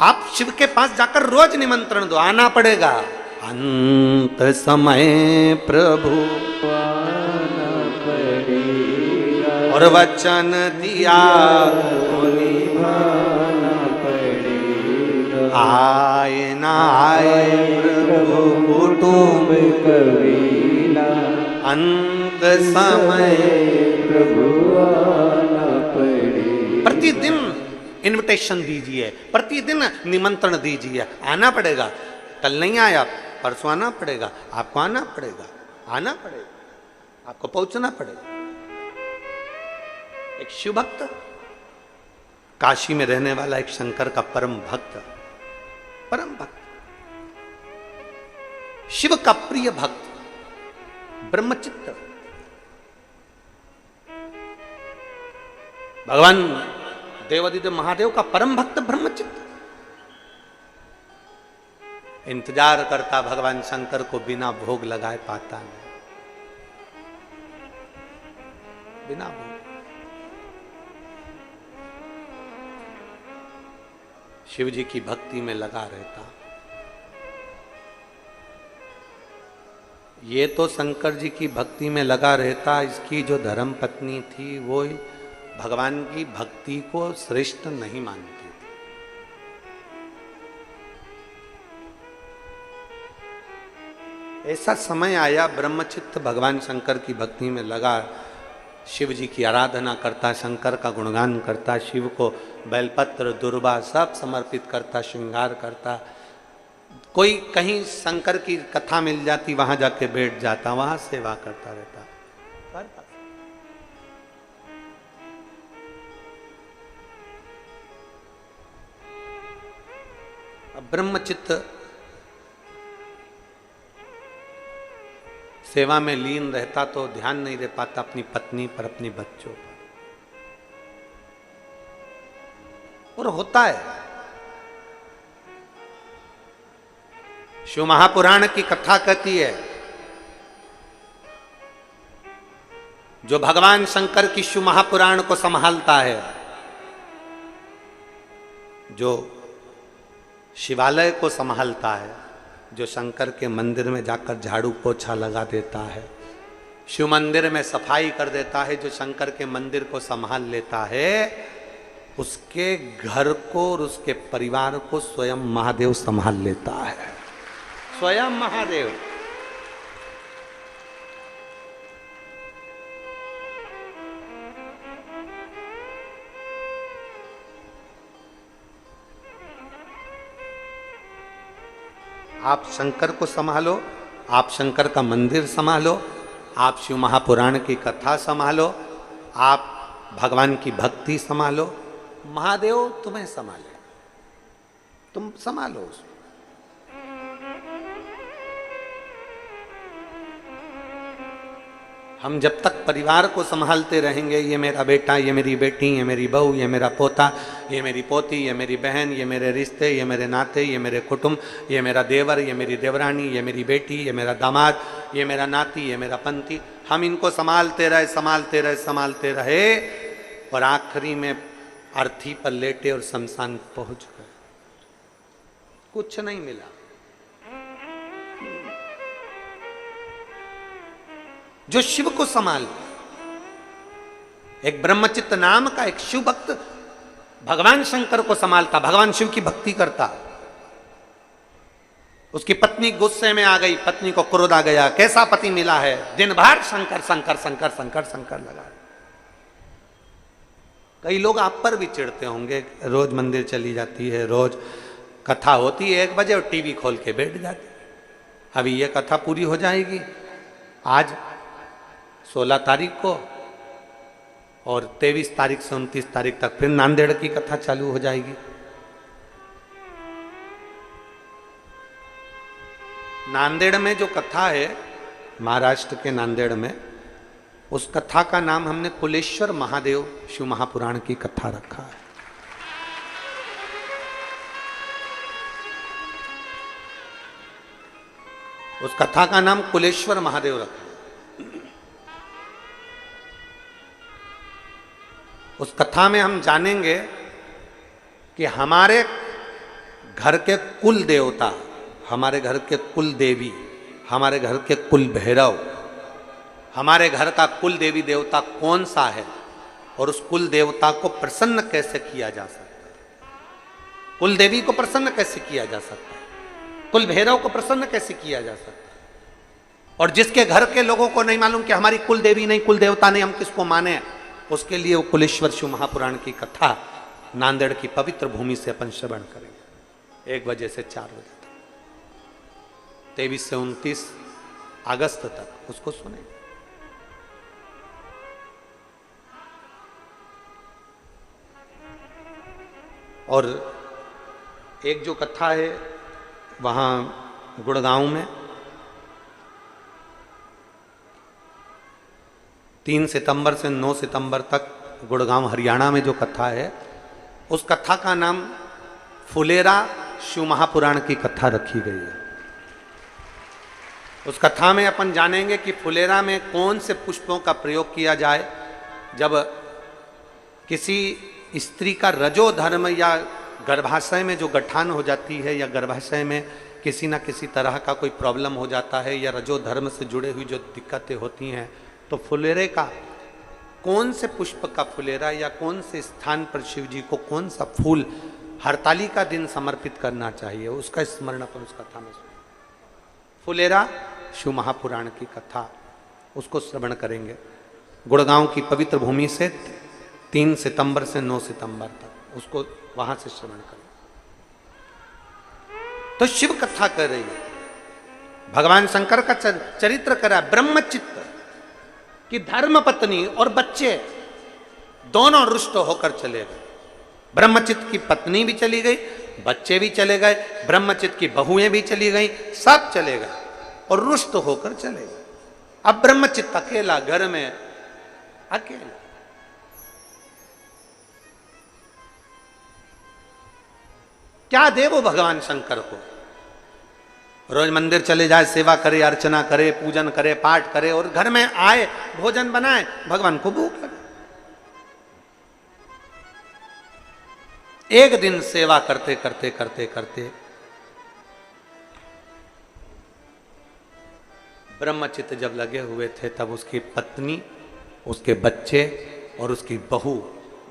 [SPEAKER 1] आप शिव के पास जाकर रोज निमंत्रण दो, आना पड़ेगा। अंत समय प्रभु और वचन दिया आए ना आए प्रभु कुटुंब कबीला, अंत समय प्रभु आना पड़ेगा। प्रतिदिन इनविटेशन दीजिए, प्रतिदिन निमंत्रण दीजिए। आना पड़ेगा। कल नहीं आया, परसों आना पड़ेगा। आपको आना पड़ेगा, आना पड़ेगा, आपको पहुंचना पड़ेगा। एक शिव भक्त, काशी में रहने वाला एक शंकर का परम भक्त, शिव का प्रिय भक्त, ब्रह्मचित्त। भगवान देवादिदेव महादेव का परम भक्त ब्रह्मचित्त इंतजार करता भगवान शंकर को, बिना भोग लगाए पाता नहीं, बिना भोग। शिव जी की भक्ति में लगा रहता। ये तो शंकर जी की भक्ति में लगा रहता, इसकी जो धर्म पत्नी थी वो भगवान की भक्ति को श्रेष्ठ नहीं मानती थी। ऐसा समय आया, ब्रह्मचित्त भगवान शंकर की भक्ति में लगा, शिव जी की आराधना करता, शंकर का गुणगान करता, शिव को बेलपत्र दुर्वा सब समर्पित करता, श्रृंगार करता। कोई कहीं शंकर की कथा मिल जाती, वहां जाके बैठ जाता, वहां सेवा करता रहता। अब ब्रह्मचित्त सेवा में लीन रहता तो ध्यान नहीं रह पाता अपनी पत्नी पर, अपनी बच्चों पर। और होता है, शिव महापुराण की कथा कहती है जो भगवान शंकर की शिव महापुराण को संभालता है, जो शिवालय को संभालता है, जो शंकर के मंदिर में जाकर झाड़ू पोछा लगा देता है, शिव मंदिर में सफाई कर देता है, जो शंकर के मंदिर को संभाल लेता है, उसके घर को और उसके परिवार को स्वयं महादेव संभाल लेता है। स्वयं महादेव। आप शंकर को संभालो, आप शंकर का मंदिर संभालो, आप शिव महापुराण की कथा संभालो, आप भगवान की भक्ति संभालो, महादेव तुम्हें संभाले, तुम संभालो उसको। हम जब तक परिवार को संभालते रहेंगे, ये मेरा बेटा, ये मेरी बेटी, ये मेरी बहू, ये मेरा पोता, ये मेरी पोती, ये मेरी बहन, ये मेरे रिश्ते, ये मेरे नाते, ये मेरे कुटुंब, ये मेरा देवर, ये मेरी देवरानी, ये मेरी बेटी, ये मेरा दामाद, ये मेरा नाती, ये मेरा पंथी, हम इनको संभालते रहे संभालते रहे संभालते रहे और आखिरी में अर्थी पर लेटे और शमशान पहुंच गए, कुछ नहीं मिला। जो शिव को संभाल, एक ब्रह्मचित्त नाम का एक शिव भक्त भगवान शंकर को संभालता, भगवान शिव की भक्ति करता। उसकी पत्नी गुस्से में आ गई, पत्नी को क्रोध आ गया, कैसा पति मिला है, दिन भर शंकर शंकर शंकर शंकर शंकर लगा। कई लोग आप पर भी चिढ़ते होंगे, रोज मंदिर चली जाती है, रोज कथा होती है 1 बजे और टीवी खोल के बैठ जाती। अभी ये कथा पूरी हो जाएगी आज 16 तारीख को और 23 तारीख से 29 तारीख तक फिर नांदेड़ की कथा चालू हो जाएगी। नांदेड़ में जो कथा है, महाराष्ट्र के नांदेड़ में, उस कथा का नाम हमने कुलेश्वर महादेव शिव महापुराण की कथा रखा है। उस कथा का नाम कुलेश्वर महादेव रखा। उस कथा में हम जानेंगे कि हमारे घर के कुल देवता, हमारे घर के कुल देवी, हमारे घर के कुल भैरव, हमारे घर का कुल देवी देवता कौन सा है और उस कुल देवता को प्रसन्न कैसे किया जा सकता है, कुल देवी को प्रसन्न कैसे किया जा सकता है, कुल भैरव को प्रसन्न कैसे किया जा सकता है। और जिसके घर के लोगों को नहीं मालूम कि हमारी कुल देवी नहीं, कुल देवता नहीं, हम किसको माने, उसके लिए वो कुलेश्वर शिव महापुराण की कथा नांदेड़ की पवित्र भूमि से अपन श्रवण करेंगे 1 बजे से 4 बजे तक, 23 से 29 अगस्त तक उसको सुनेंगे। और एक जो कथा है वहाँ गुड़गांव में 3 सितंबर से 9 सितंबर तक गुड़गांव हरियाणा में जो कथा है, उस कथा का नाम फुलेरा शिव महापुराण की कथा रखी गई है। उस कथा में अपन जानेंगे कि फुलेरा में कौन से पुष्पों का प्रयोग किया जाए जब किसी स्त्री का रजो धर्म या गर्भाशय में जो गठान हो जाती है या गर्भाशय में किसी ना किसी तरह का कोई प्रॉब्लम हो जाता है या रजो धर्म से जुड़े हुई जो दिक्कतें होती हैं, तो फुलेरे का कौन से पुष्प का फुलेरा या कौन से स्थान पर शिव जी को कौन सा फूल हरताली का दिन समर्पित करना चाहिए, उसका स्मरण अपन उस कथा में सुने। फुलेरा शिव महापुराण की कथा, उसको श्रवण करेंगे गुड़गांव की पवित्र भूमि से 3 सितंबर से 9 सितंबर तक, उसको वहां से श्रवण करें। तो शिव कथा कर रही है, भगवान शंकर का चरित्र करा, ब्रह्मचित्त कि धर्म पत्नी और बच्चे दोनों रुष्ट होकर चले गए। ब्रह्मचित्त की पत्नी भी चली गई, बच्चे भी चले गए, ब्रह्मचित्त की बहुएं भी चली गई, सब चले गए और रुष्ट होकर चले गए। अब ब्रह्मचित्त अकेला घर में, अकेला। क्या दे वो भगवान शंकर को? रोज मंदिर चले जाए, सेवा करे, अर्चना करे, पूजन करे, पाठ करे और घर में आए, भोजन बनाए, भगवान को भूख लगे। एक दिन सेवा करते करते करते करते ब्रह्मचित्त जब लगे हुए थे, तब उसकी पत्नी, उसके बच्चे और उसकी बहू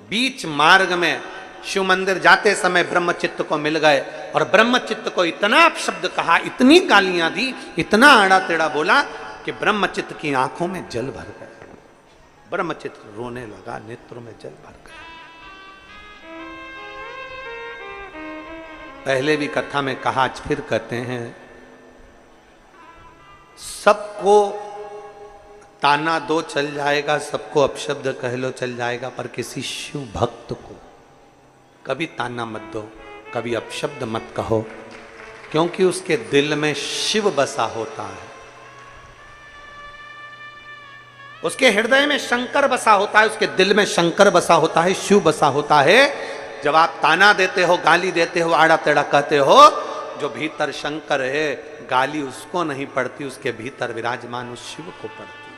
[SPEAKER 1] बीच मार्ग में शिव मंदिर जाते समय ब्रह्मचित्त को मिल गए और ब्रह्मचित्त को इतना अपशब्द कहा, इतनी गालियां दी, इतना आड़ा टेढ़ा बोला कि ब्रह्मचित्त की आंखों में जल भर गया। ब्रह्मचित्त रोने लगा, नेत्रों में जल भर गया। पहले भी कथा में कहा, आज फिर कहते हैं, सबको ताना दो चल जाएगा, सबको अपशब्द कह लो चल जाएगा, पर किसी शिव भक्त को कभी ताना मत दो, कभी अपशब्द मत कहो, क्योंकि उसके दिल में शिव बसा होता है, उसके हृदय में शंकर बसा होता है, उसके दिल में शंकर बसा होता है, शिव बसा होता है। जब आप ताना देते हो, गाली देते हो, आड़ा टेढ़ा कहते हो, जो भीतर शंकर है, गाली उसको नहीं पड़ती, उसके भीतर विराजमान उस शिव को पड़ती है।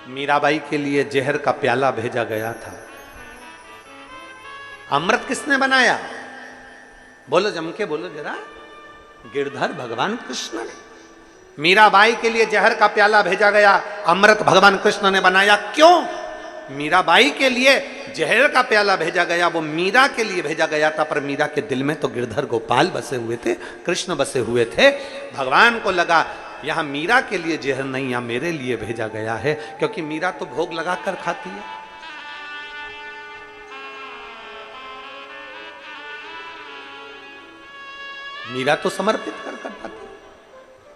[SPEAKER 1] मीराबाई के लिए जहर का प्याला भेजा गया था। अमृत किसने बनाया? बोलो, जम के बोलो जरा। गिरधर भगवान कृष्ण ने। मीराबाई के लिए जहर का प्याला भेजा गया, अमृत भगवान कृष्ण ने बनाया। क्यों? मीराबाई के लिए जहर का प्याला भेजा गया, वो मीरा के लिए भेजा गया था, पर मीरा के दिल में तो गिरधर गोपाल बसे हुए थे, कृष्ण बसे हुए थे। भगवान को लगा यहां मीरा के लिए जहर नहीं, यहां मेरे लिए भेजा गया है, क्योंकि मीरा तो भोग लगा कर खाती है। मीरा तो समर्पित कर पाती।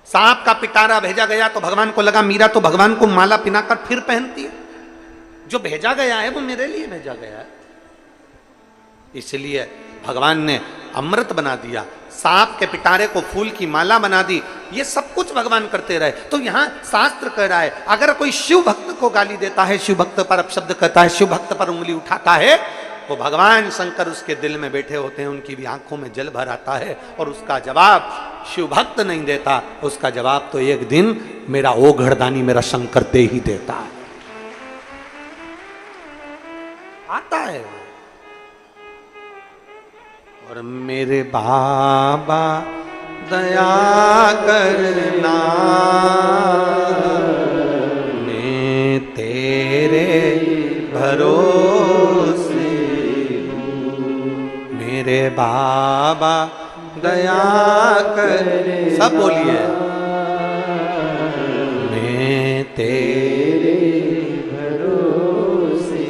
[SPEAKER 1] सांप का पिटारा भेजा गया तो भगवान को लगा मीरा तो भगवान को माला पिनाकर फिर पहनती है, जो भेजा गया है वो मेरे लिए भेजा गया है। इसलिए भगवान ने अमृत बना दिया, सांप के पिटारे को फूल की माला बना दी। ये सब कुछ भगवान करते रहे। तो यहां शास्त्र कह रहा है, अगर कोई शिव भक्त को गाली देता है, शिव भक्त पर अपशब्द कहता है, शिव भक्त पर उंगली उठाता है, वो भगवान शंकर उसके दिल में बैठे होते हैं, उनकी भी आंखों में जल भर आता है और उसका जवाब शिव भक्त नहीं देता, उसका जवाब तो एक दिन मेरा ओघड़दानी, मेरा शंकर दे ही देता है, आता है। और मेरे बाबा दया करना, मैं तेरे भरोसे, मेरे बाबा दया कर, सब बोलिए, मैं तेरे भरोसे,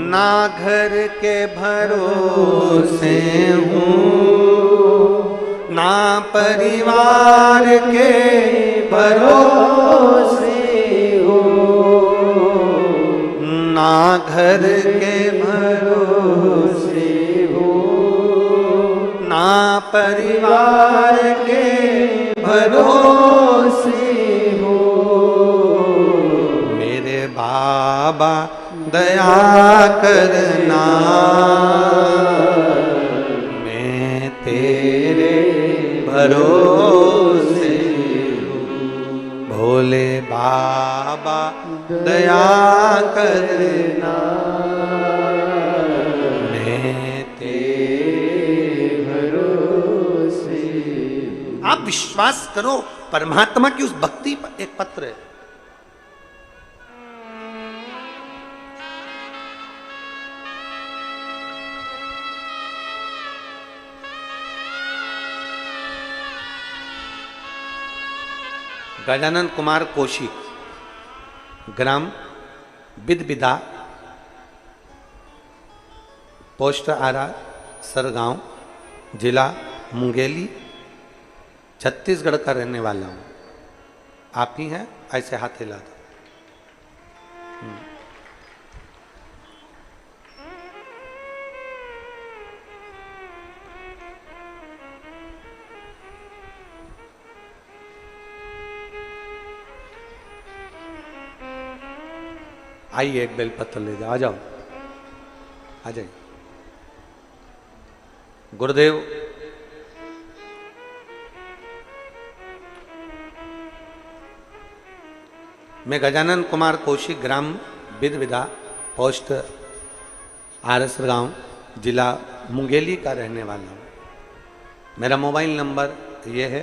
[SPEAKER 1] ना घर के भरोसे हूँ, ना परिवार के भरोसे हूँ, ना घर के भरोसे हूँ, ना परिवार के भरोसे हूँ, मेरे बाबा दया करना, मैं तेरे भरोसे हूँ, भोले बाबा दया करना, मैं तेरे भरोसे। आप विश्वास करो, परमात्मा की उस भक्ति पर एक पत्र है, गजानन कुमार कौशिक, ग्राम बिदबिदा, पोस्ट आरा सरगांव, जिला मुंगेली, छत्तीसगढ़ का रहने वाला हूँ। आप ही हैं? ऐसे हाथ हिला दो। आइए, एक बेलपत्र ले जाओ, आ जाओ, आ जाइए। गुरुदेव मैं गजानन कुमार कौशिक, ग्राम बिदविदा, पोस्ट आरस गांव, जिला मुंगेली का रहने वाला हूँ। मेरा मोबाइल नंबर ये है।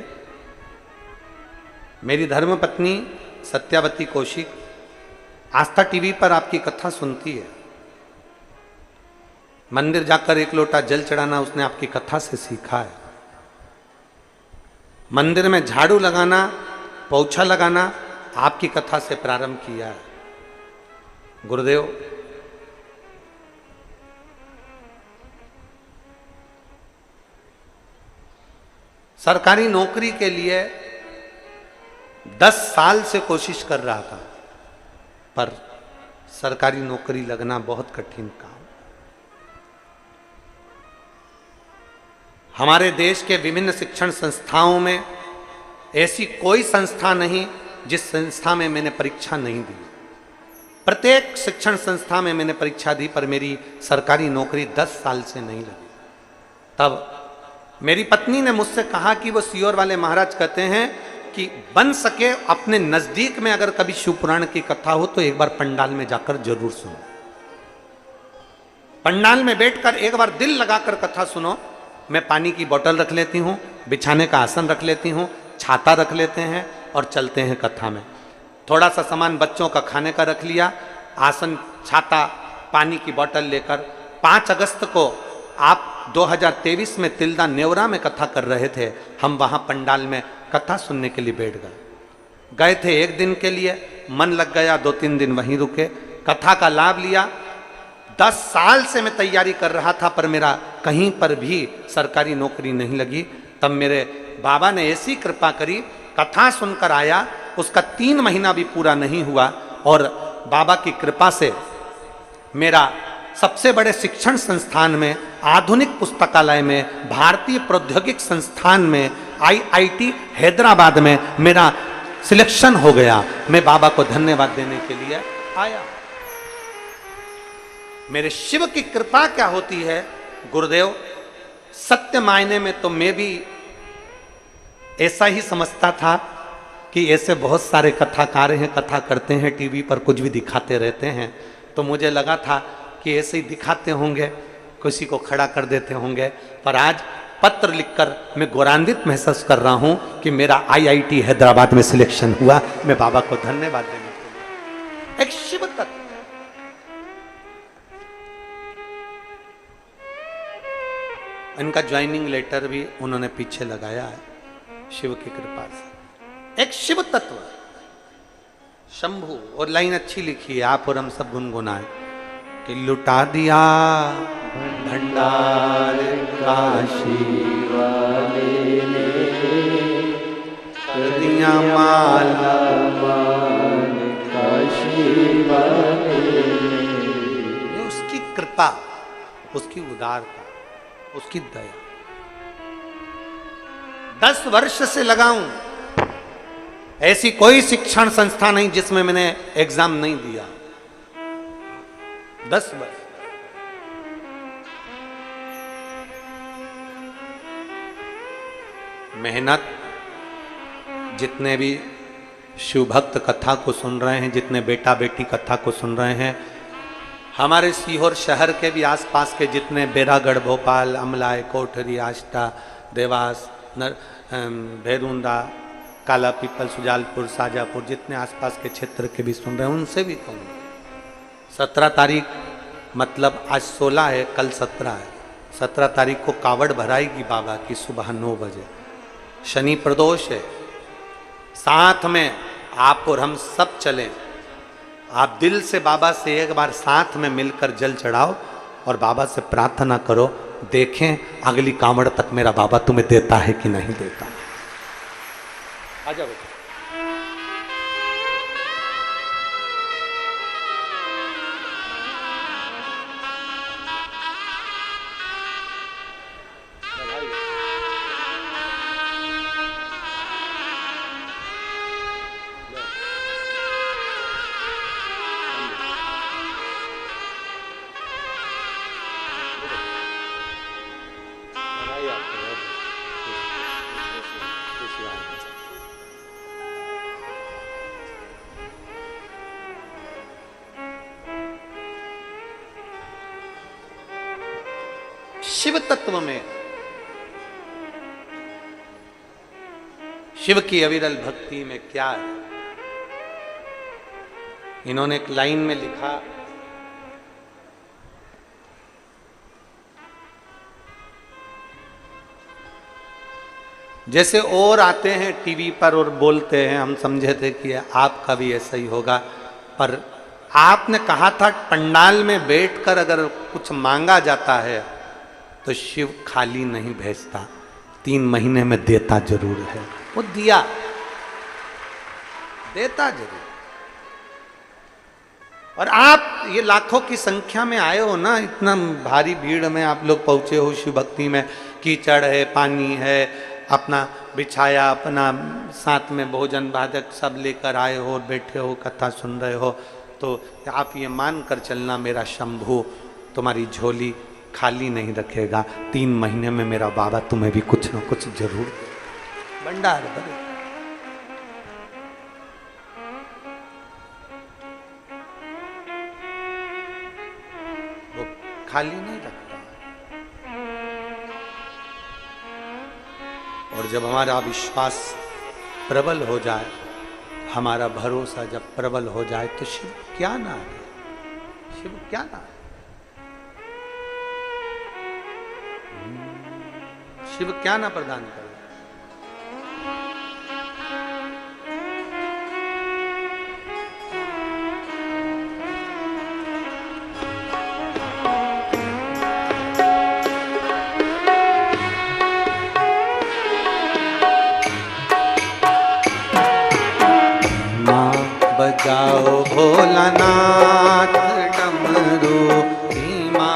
[SPEAKER 1] मेरी धर्मपत्नी सत्यावती कौशिक आस्था टीवी पर आपकी कथा सुनती है। मंदिर जाकर एक लोटा जल चढ़ाना उसने आपकी कथा से सीखा है। मंदिर में झाड़ू लगाना, पोछा लगाना आपकी कथा से प्रारंभ किया है। गुरुदेव, सरकारी नौकरी के लिए 10 साल से कोशिश कर रहा था, पर सरकारी नौकरी लगना बहुत कठिन काम। हमारे देश के विभिन्न शिक्षण संस्थाओं में ऐसी कोई संस्था नहीं जिस संस्था में मैंने परीक्षा नहीं दी। प्रत्येक शिक्षण संस्था में मैंने परीक्षा दी, पर मेरी सरकारी नौकरी 10 साल से नहीं लगी। तब मेरी पत्नी ने मुझसे कहा कि वो सीहोर वाले महाराज कहते हैं कि बन सके अपने नजदीक में अगर कभी शिव पुराण की कथा हो तो एक बार पंडाल में जाकर जरूर सुनो। पंडाल में बैठकर एक बार दिल लगाकर कथा सुनो। मैं पानी की बोतल रख लेती हूँ, बिछाने का आसन रख लेती हूँ, छाता रख लेते हैं और चलते हैं कथा में। थोड़ा सा सामान बच्चों का खाने का रख लिया, आसन, छाता, पानी की बोतल लेकर 5 अगस्त को आप 2023 में तिल्दा नेवरा में कथा कर रहे थे। हम वहाँ पंडाल में कथा सुनने के लिए बैठ गए थे। एक दिन के लिए, मन लग गया, 2-3 दिन वहीं रुके, कथा का लाभ लिया। 10 साल से मैं तैयारी कर रहा था, पर मेरा कहीं पर भी सरकारी नौकरी नहीं लगी। तब मेरे बाबा ने ऐसी कृपा करी, कथा सुनकर आया, उसका 3 महीना भी पूरा नहीं हुआ और बाबा की कृपा से मेरा सबसे बड़े शिक्षण संस्थान में, आधुनिक पुस्तकालय में, भारतीय प्रौद्योगिक संस्थान में, IIT हैदराबाद में मेरा सिलेक्शन हो गया। मैं बाबा को धन्यवाद देने के लिए आया। मेरे शिव की कृपा क्या होती है गुरुदेव, सत्य मायने में तो मैं भी ऐसा ही समझता था कि ऐसे बहुत सारे कथाकार हैं, कथा करते हैं, टीवी पर कुछ भी दिखाते रहते हैं। तो मुझे लगा था कि ऐसे ही दिखाते होंगे, किसी को खड़ा कर देते होंगे। पर आज पत्र लिखकर मैं गौरवान्वित महसूस कर रहा हूं कि मेरा IIT हैदराबाद में सिलेक्शन हुआ। मैं बाबा को धन्यवाद देने के लिए। एक शिव तत्व, इनका ज्वाइनिंग लेटर भी उन्होंने पीछे लगाया है, शिव की कृपा से। एक शिव तत्व, शंभु, और लाइन अच्छी लिखी है, आप और हम सब गुनगुनाए कि लुटा दिया भंडार काशी वाले ने, कर दिया माला काशी वाले ने। उसकी कृपा, उसकी उदारता, उसकी दया। 10 वर्ष से लगाऊं, ऐसी कोई शिक्षण संस्था नहीं जिसमें मैंने एग्जाम नहीं दिया। 10 वर्ष। मेहनत, जितने भी शिव भक्त कथा को सुन रहे हैं, जितने बेटा बेटी कथा को सुन रहे हैं, हमारे सीहोर शहर के भी आसपास के जितने बेरागढ़, भोपाल, अमलाय, कोठरी, आष्टा, देवास, भैरुंदा, काला पीपल, सुजालपुर, शाजापुर, जितने आसपास के क्षेत्र के भी सुन रहे हैं, उनसे भी कहूँगा 17 तारीख, मतलब आज 16 है, कल 17 है। 17 तारीख को कावड़ भराएगी बाबा की सुबह 9 बजे। शनि प्रदोष है, साथ में आप और हम सब चलें। आप दिल से बाबा से एक बार साथ में मिलकर जल चढ़ाओ और बाबा से प्रार्थना करो, देखें अगली कावड़ तक मेरा बाबा तुम्हें देता है कि नहीं देता। आ जाओ बेटा। शिव तत्व में, शिव की अविरल भक्ति में क्या है। इन्होंने एक लाइन में लिखा, जैसे और आते हैं टीवी पर और बोलते हैं, हम समझे थे कि आपका भी ऐसा ही होगा, पर आपने कहा था पंडाल में बैठकर अगर कुछ मांगा जाता है तो शिव खाली नहीं भेजता, 3 महीने में देता जरूर है। वो दिया, देता जरूर। और आप ये लाखों की संख्या में आए हो ना, इतना भारी भीड़ में आप लोग पहुंचे हो शिव भक्ति में, कीचड़ है, पानी है, अपना बिछाया, अपना साथ में भोजन भाजक सब लेकर आए हो और बैठे हो, कथा सुन रहे हो, तो आप ये मान कर चलना मेरा शंभू तुम्हारी झोली खाली नहीं रखेगा, 3 महीने में मेरा बाबा तुम्हें भी कुछ न कुछ जरूर भंडार भरे। वो खाली नहीं रखता। और जब हमारा विश्वास प्रबल हो जाए, हमारा भरोसा जब प्रबल हो जाए, तो शिव क्या ना है, शिव क्या ना है, शिव क्या ना प्रदान करे। बजाओ भोलानाथ डमरू धीमा,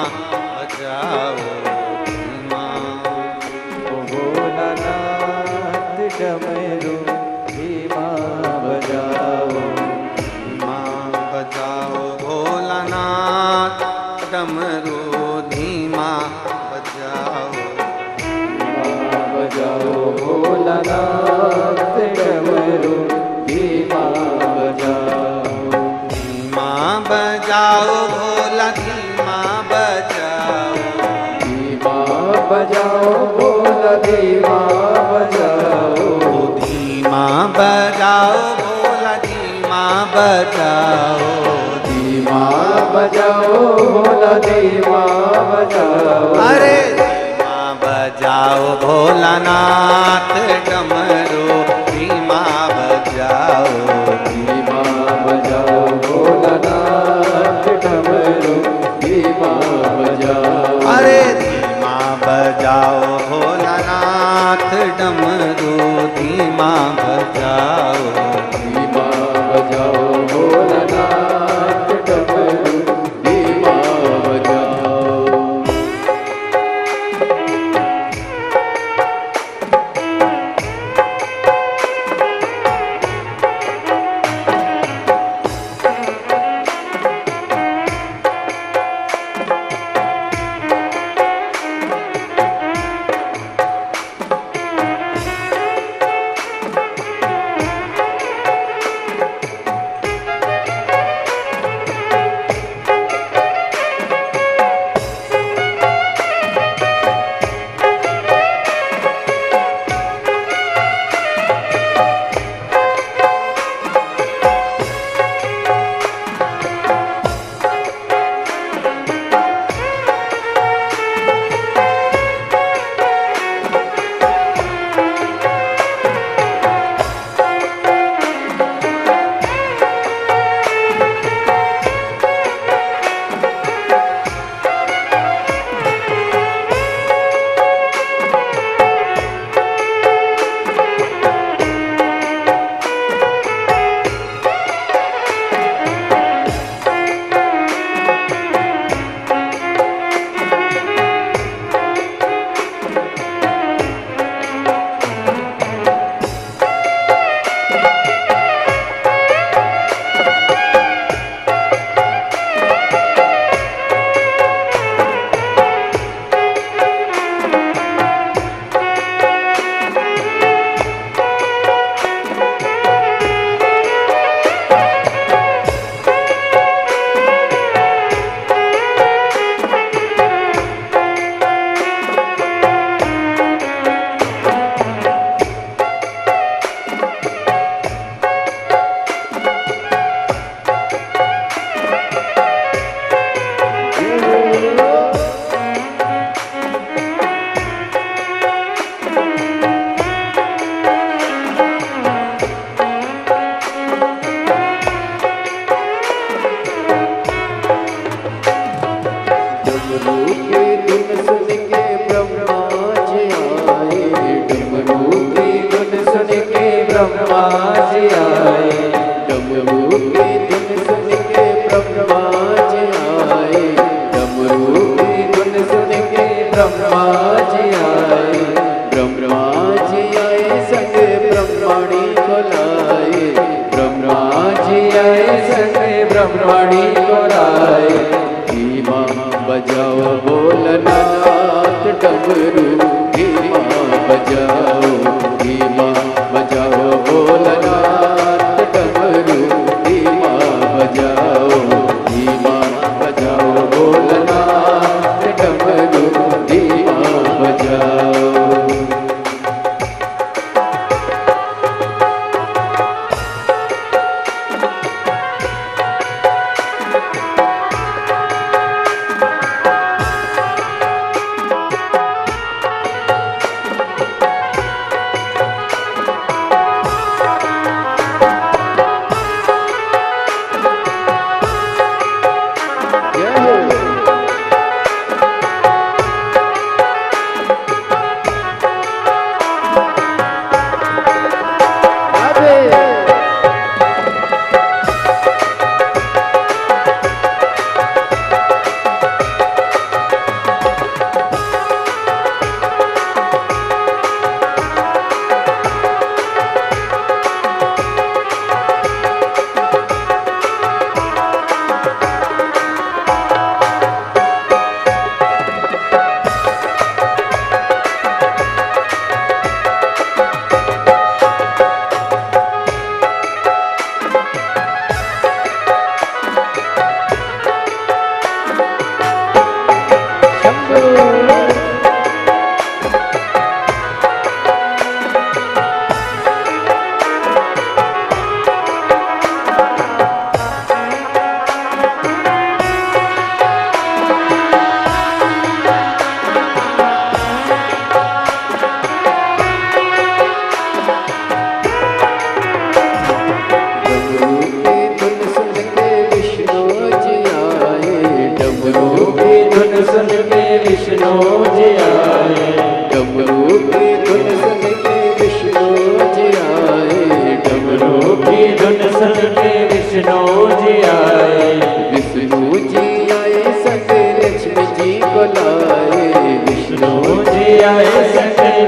[SPEAKER 1] बजाओ धीमा,
[SPEAKER 2] भोलानाथ डमरू धीमा बजाओ,
[SPEAKER 1] धीमा बजाओ भोलानाथ डमरू धीमा, बजाओ
[SPEAKER 2] बजाओ भोलानाथ डमरू धीमा बजाओ,
[SPEAKER 1] धीमा बजाओ भोला, धीमा बजाओ,
[SPEAKER 2] धीमा बजाओ भोला, धीमा बजाओ,
[SPEAKER 1] धीमा बजाओ भोला, धीमा बजाओ,
[SPEAKER 2] धीमा बजाओ भोला, धीमा बजाओ।
[SPEAKER 1] अरे धीमा बजाओ भोलानाथ डमरू धीमा बजाओ,
[SPEAKER 2] धीमा बजाओ भोलानाथ डमरू धीमा बजाओ,
[SPEAKER 1] अरे धीमा बजाओ भोलानाथ डमरू धीमा बजाओ,
[SPEAKER 2] धीमा बजाओ भोलानाथ डमरू धीमा बजाओ। डमरू की धुन सुन के ब्रह्मा जी आए, डमरू की धुन सुन के ब्रह्मा जी आए, डमरू की धुन सुन के ब्रह्मा जी आए, डमरू की धुन सुन के ब्रह्मा जी आए, ब्रह्मा जी आए संग ब्रह्मणी को लाए, ब्रह्मा जी आए संग ब्रह्मणी को लाए। धीमा बजाओ भोलनाथ डमरू, धीमा बजाओ, धीमा बजाओ भोलनाथ डमरू, धीमा बजाओ, धीमा बजाओ भोलनाथ डमरू, धीमा बजाओ।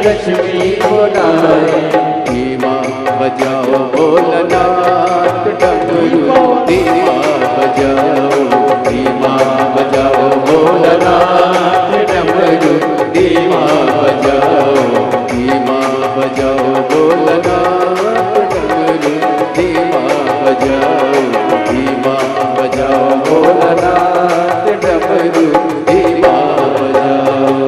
[SPEAKER 2] लक्ष्मी को लाए। धीमा बजाओ भोलनाथ डमरू, धीमा बजाओ, धीमा बजाओ भोलनाथ डमरू, धीमा बजाओ, धीमा बजाओ भोलनाथ डमरू, धीमा बजाओ, धीमा बजाओ भोलनाथ डमरू, धीमा बजाओ।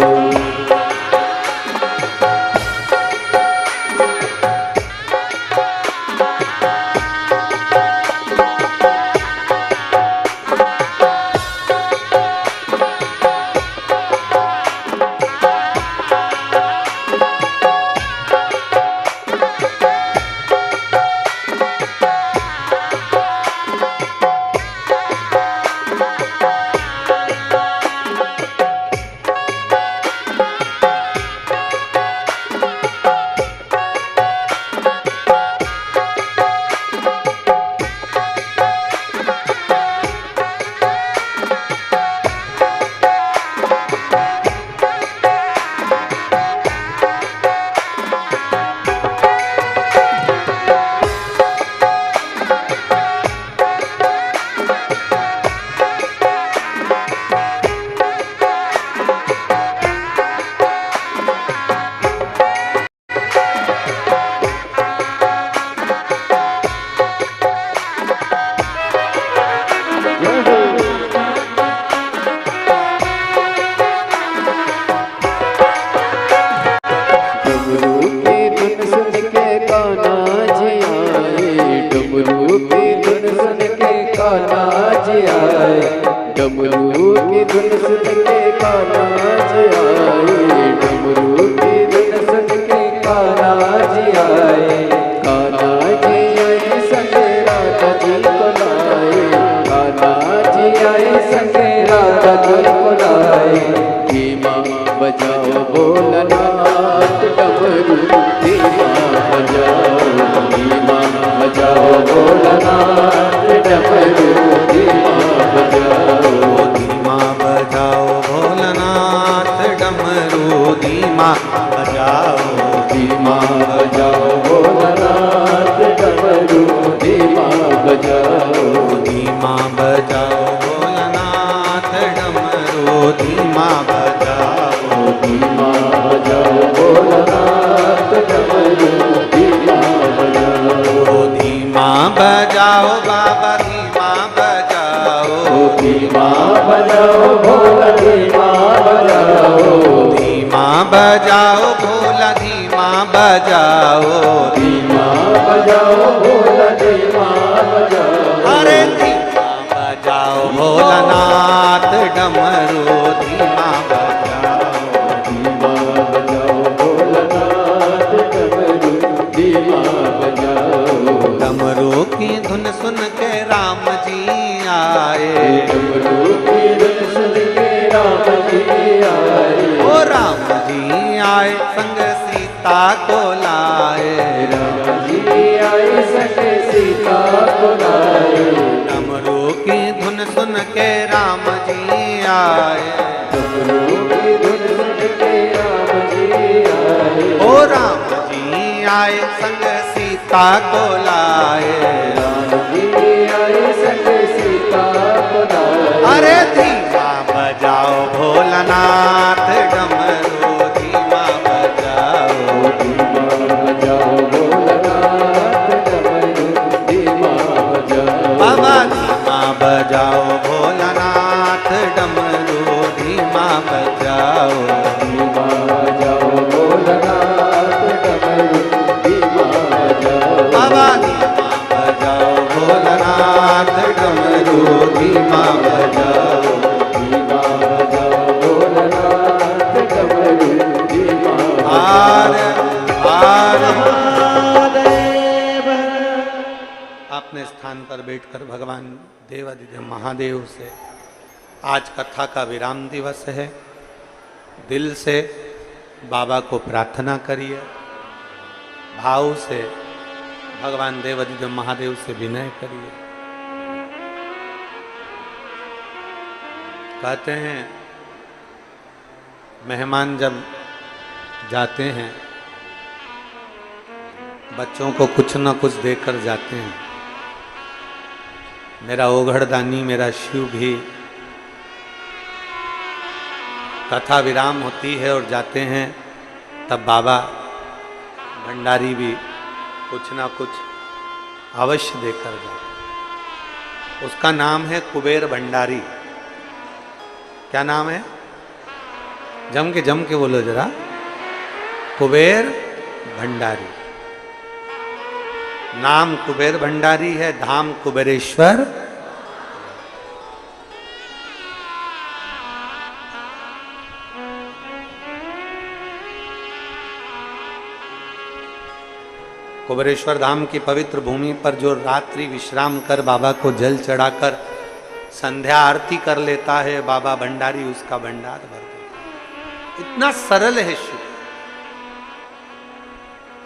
[SPEAKER 2] डमरू की धुन सुन के कान्हा जी आए, डमरू की धुन सुन के कान्हा जी आए, कान्हा जी आए संग राधा जी को लाए, कान्हा जी आए संग राधा जी को लाए, धीमा बजाओ भोला धीमा बजाओ,
[SPEAKER 1] धीमा बजाओ भोला धीमा बजाओ,
[SPEAKER 2] धीमा बजाओ भोला धीमा बजाओ,
[SPEAKER 1] अरे धीमा बजाओ भोलानाथ डमरू धीमा बजाओ,
[SPEAKER 2] धीमा बजाओ भोलानाथ डमरू धीमा बजाओ,
[SPEAKER 1] डमरू की धुन सुन के राम जी आए,
[SPEAKER 2] डमरू की धुन सुन के राम जी आए,
[SPEAKER 1] ओ राम जी आए संग सीता को लाए,
[SPEAKER 2] राम जी आए संग सीता को लाए,
[SPEAKER 1] डमरू की धुन सुन के राम जी आए,
[SPEAKER 2] डमरू की धुन सुन के राम जी आए,
[SPEAKER 1] ओ राम जी आए संग सीता को लाए,
[SPEAKER 2] राम जी आए संग सीता को लाए,
[SPEAKER 1] अरे धीमा बजाओ भोलानाथ डमरू धीमा बजाओ,
[SPEAKER 2] धीमा बजाओ भोलानाथ डमरू धीमा बजाओ,
[SPEAKER 1] बाबा धीमा बजाओ भोलानाथ डमरू धीमा बजाओ,
[SPEAKER 2] धीमा बजाओ भोलानाथ डमरू धीमा बजाओ,
[SPEAKER 1] बाबा धीमा बजाओ भोलानाथ डमरू धीमा बजाओ,
[SPEAKER 2] धीमा बजाओ भोलानाथ डमरू धीमा
[SPEAKER 1] आर आर
[SPEAKER 2] महादेव।
[SPEAKER 1] अपने स्थान पर बैठकर भगवान देवादिदेव महादेव से आज कथा का विराम दिवस है। दिल से बाबा को प्रार्थना करिए, भाव से भगवान देवादिदेव महादेव से विनय करिए। कहते हैं मेहमान जब जाते हैं बच्चों को कुछ न कुछ देकर जाते हैं। मेरा ओघड़दानी मेरा शिव भी कथा विराम होती है और जाते हैं, तब बाबा भंडारी भी कुछ ना कुछ अवश्य देकर जाते। उसका नाम है कुबेर भंडारी। क्या नाम है? जम के बोलो जरा। कुबेर भंडारी। नाम कुबेर भंडारी है, धाम कुबेरेश्वर। कुबेरेश्वर धाम की पवित्र भूमि पर जो रात्रि विश्राम कर बाबा को जल चढ़ाकर संध्या आरती कर लेता है, बाबा भंडारी उसका भंडार भर देता है। इतना सरल है शिव।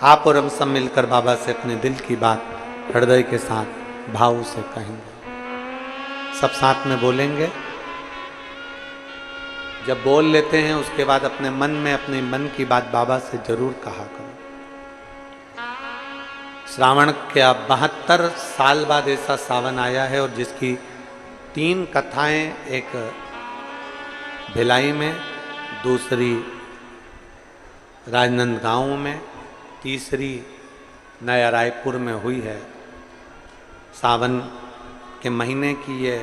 [SPEAKER 1] आप और हम सब मिलकर बाबा से अपने दिल की बात हृदय के साथ भाव से कहेंगे। सब साथ में बोलेंगे। जब बोल लेते हैं उसके बाद अपने मन में अपने मन की बात बाबा से जरूर कहा करो। श्रावण के 72 साल बाद ऐसा सावन आया है और जिसकी 3 कथाएं, एक भिलाई में, दूसरी राजनांदगांव में, तीसरी नया रायपुर में हुई है। सावन के महीने की ये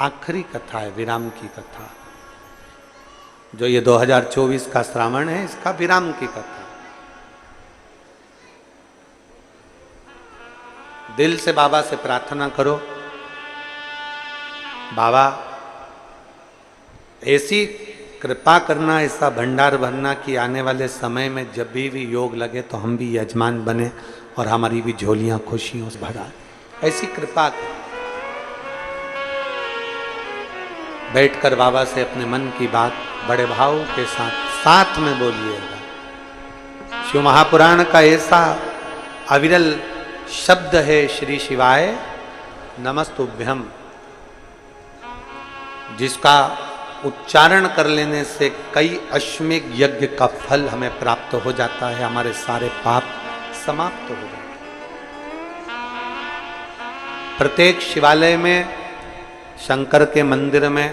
[SPEAKER 1] आखिरी कथा है, विराम की कथा। जो ये 2024 का श्रावण है, इसका विराम की कथा। दिल से बाबा से प्रार्थना करो, बाबा ऐसी कृपा करना, ऐसा भंडार भरना कि आने वाले समय में जब भी योग लगे तो हम भी यजमान बने और हमारी भी झोलियां खुशियों से भरा। ऐसी कृपा कर। बैठकर बाबा से अपने मन की बात बड़े भाव के साथ में बोलिएगा। शिव महापुराण का ऐसा अविरल शब्द है श्री शिवाय नमस्तुभ्यम, जिसका उच्चारण कर लेने से कई अश्वमेध यज्ञ का फल हमें प्राप्त हो जाता है, हमारे सारे पाप समाप्त हो जाते हैं। प्रत्येक शिवालय में, शंकर के मंदिर में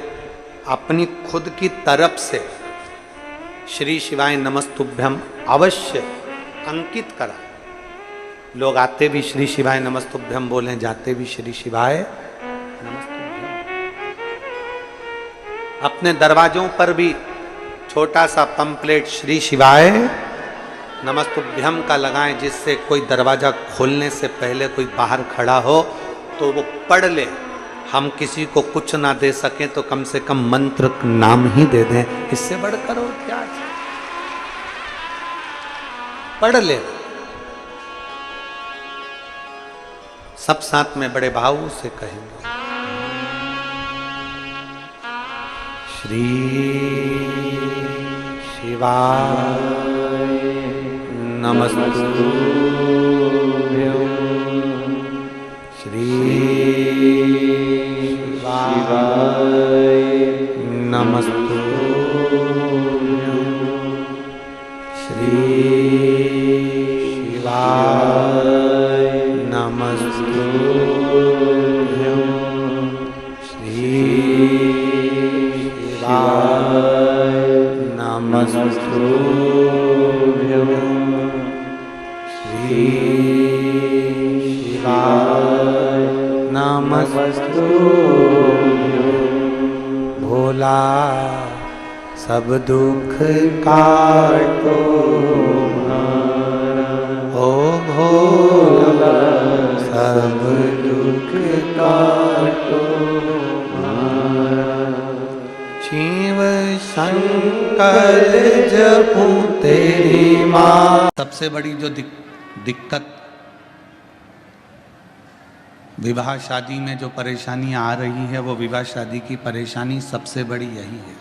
[SPEAKER 1] अपनी खुद की तरफ से श्री शिवाय नमस्तुभ्यम अवश्य अंकित करा। लोग आते भी श्री शिवाय नमस्तुभ्यम बोलें, जाते भी श्री शिवाय नमस्तुभ्यम। अपने दरवाजों पर भी छोटा सा पंपलेट श्री शिवाय नमस्तुभ्यम का लगाएं, जिससे कोई दरवाजा खोलने से पहले कोई बाहर खड़ा हो तो वो पढ़ ले। हम किसी को कुछ ना दे सकें तो कम से कम मंत्र नाम ही दे दें, इससे बढ़कर और क्या है? पढ़ ले। सब साथ में बड़े भाव से कहेंगे, श्री शिवाय नमस्तुभ्यं, श्री शिवाय नमस्तुभ्यं, श्री शिवाय नमस्तुभ्यं, श्री शिवाय नमस्तुभ्यं, श्री शिवाय नमस्तुभ्यं। भोला सब दुख काटो ओ भोला सब दुख काटो, शिव शंकर जपू तेरी माँ। सबसे बड़ी जो दिक्कत विवाह शादी में जो परेशानी आ रही है, वो विवाह शादी की परेशानी सबसे बड़ी यही है।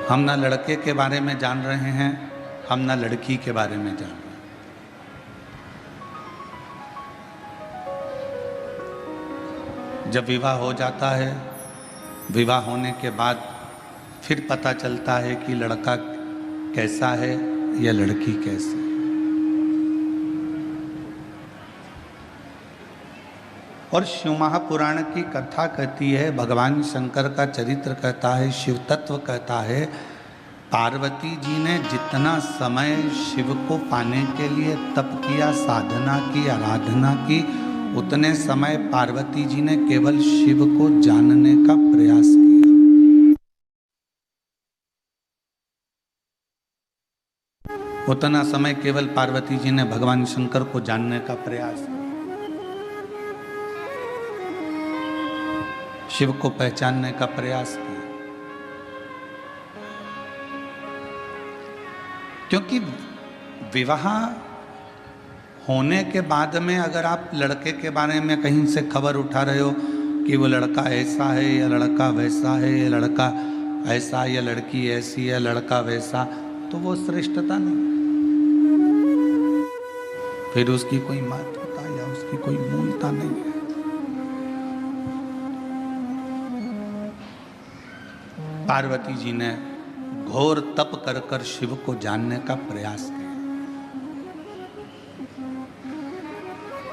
[SPEAKER 1] हम ना लड़के के बारे में जान रहे हैं, हम ना लड़की के बारे में जान रहे हैं। जब विवाह हो जाता है, विवाह होने के बाद फिर पता चलता है कि लड़का कैसा है या लड़की कैसी। और शिव महापुराण की कथा कहती है, भगवान शंकर का चरित्र कहता है, शिव तत्व कहता है, पार्वती जी ने जितना समय शिव को पाने के लिए तप किया, साधना की, आराधना की, उतने समय पार्वती जी ने केवल शिव को जानने का प्रयास किया। उतना समय केवल पार्वती जी ने भगवान शंकर को जानने का प्रयास किया, शिव को पहचानने का प्रयास किया। क्योंकि विवाह होने के बाद में अगर आप लड़के के बारे में कहीं से खबर उठा रहे हो कि वो लड़का ऐसा है या लड़का वैसा है, या लड़का ऐसा या लड़की ऐसी है, लड़का वैसा, तो वो श्रेष्ठता नहीं, फिर उसकी कोई महत्वता या उसकी कोई मूलता नहीं है। पार्वती जी ने घोर तप कर कर शिव को जानने का प्रयास किया।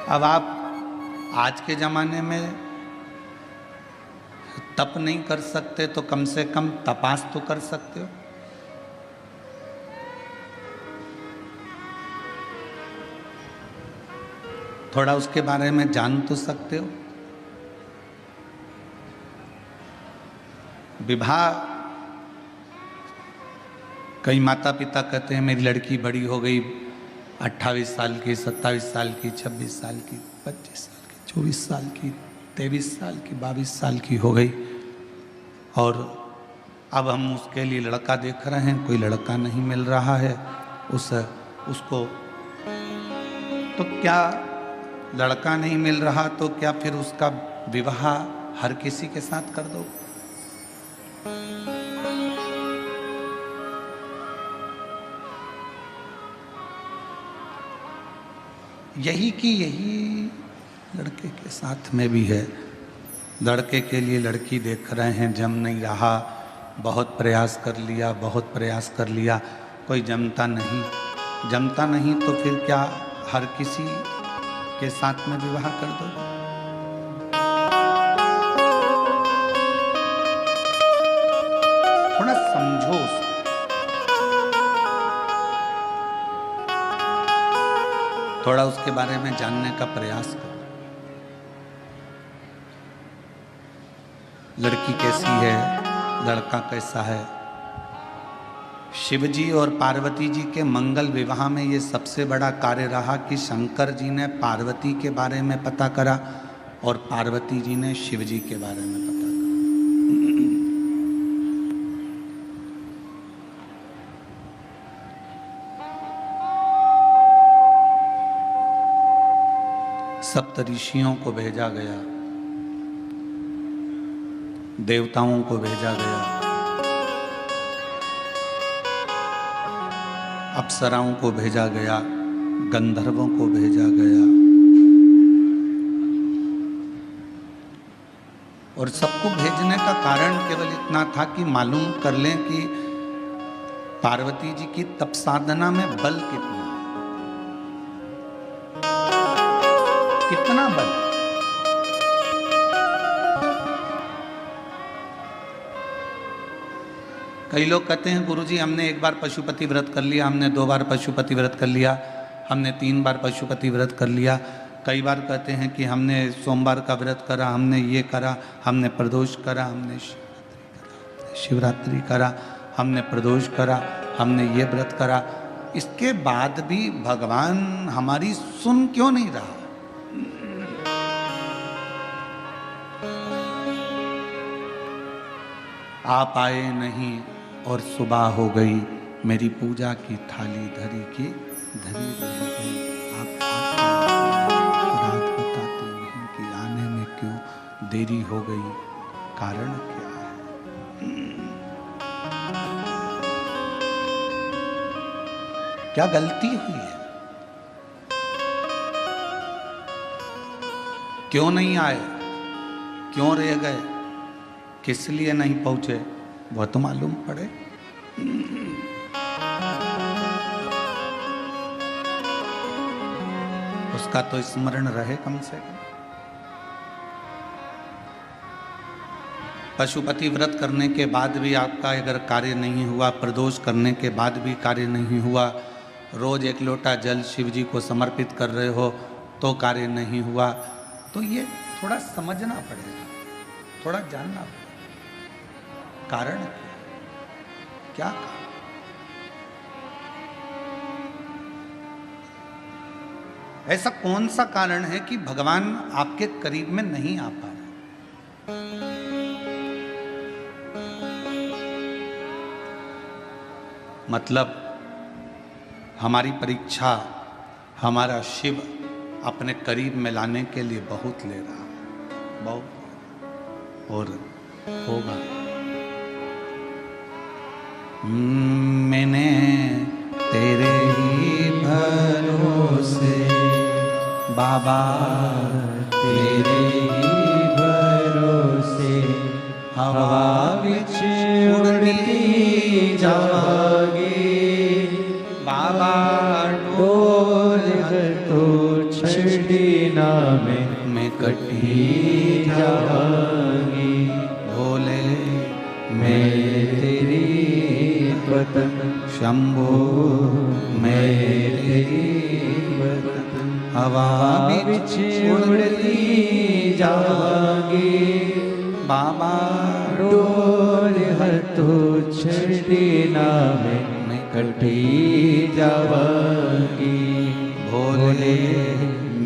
[SPEAKER 1] अब आप आज के जमाने में तप नहीं कर सकते तो कम से कम तपास तो कर सकते हो। थोड़ा उसके बारे में जान तो सकते हो। विवाह, कई माता पिता कहते हैं मेरी लड़की बड़ी हो गई, 28 साल की, 27 साल की, 26 साल की, 25 साल की, 24 साल की, 23 साल की, 22 साल की हो गई, और अब हम उसके लिए लड़का देख रहे हैं, कोई लड़का नहीं मिल रहा है उसको। तो क्या लड़का नहीं मिल रहा तो क्या फिर उसका विवाह हर किसी के साथ कर दो? यही की यही लड़के के साथ में भी है। लड़के के लिए लड़की देख रहे हैं, जम नहीं रहा, बहुत प्रयास कर लिया, बहुत प्रयास कर लिया, कोई जमता नहीं तो फिर क्या हर किसी के साथ में विवाह कर दो? थोड़ा समझो उसको। थोड़ा उसके बारे में जानने का प्रयास करो। लड़की कैसी है, लड़का कैसा है। शिव जी और पार्वती जी के मंगल विवाह में ये सबसे बड़ा कार्य रहा कि शंकर जी ने पार्वती के बारे में पता करा और पार्वती जी ने शिव जी के बारे में पता करा। सप्त ऋषियों को भेजा गया, देवताओं को भेजा गया, अप्सराओं को भेजा गया, गंधर्वों को भेजा गया और सबको भेजने का कारण केवल इतना था कि मालूम कर लें कि पार्वती जी की तप साधना में बल कितना बल। कई लोग कहते हैं गुरुजी हमने एक बार पशुपति व्रत कर लिया, हमने 2 बार पशुपति व्रत कर लिया, हमने 3 बार पशुपति व्रत कर लिया। कई बार कहते हैं कि हमने सोमवार का व्रत करा, हमने ये करा, हमने प्रदोष करा, हमने शिवरात्रि करा, हमने प्रदोष करा, हमने ये व्रत करा। इसके बाद भी भगवान हमारी सुन क्यों नहीं रहा? आप आए नहीं और सुबह हो गई, मेरी पूजा की थाली धरी की धरी रह गई। आप रात बताते नहीं कि आने में क्यों देरी हो गई, कारण क्या है? क्या गलती हुई है? क्यों नहीं आए, क्यों रह गए, किस लिए नहीं पहुंचे, वह तो मालूम पड़े। उसका तो स्मरण रहे कम से कम। पशुपति व्रत करने के बाद भी आपका अगर कार्य नहीं हुआ, प्रदोष करने के बाद भी कार्य नहीं हुआ, रोज 1 लोटा जल शिव जी को समर्पित कर रहे हो तो कार्य नहीं हुआ, तो ये थोड़ा समझना पड़ेगा, थोड़ा जानना पड़ेगा कारण क्या कारण? ऐसा कौन सा कारण है कि भगवान आपके करीब में नहीं आ पा रहे? मतलब हमारी परीक्षा हमारा शिव अपने करीब में लाने के लिए बहुत ले रहा है, बहुत, और होगा। मैंने तेरे ही भरोसे बाबा,
[SPEAKER 2] तेरे ही भरोसे हवा विच उड़ती जावांगी।
[SPEAKER 1] बाबा
[SPEAKER 2] डोल तो छड़ी ना मैं कटी जावांगी।
[SPEAKER 1] भोले
[SPEAKER 2] मैं तेरी पतन
[SPEAKER 1] शंभो,
[SPEAKER 2] मैं तेरी पतन
[SPEAKER 1] हवा
[SPEAKER 2] विच उड़ती जावांगी।
[SPEAKER 1] बाबा
[SPEAKER 2] डोल तो छड़ी ना मैं कटी जावांगी। भोले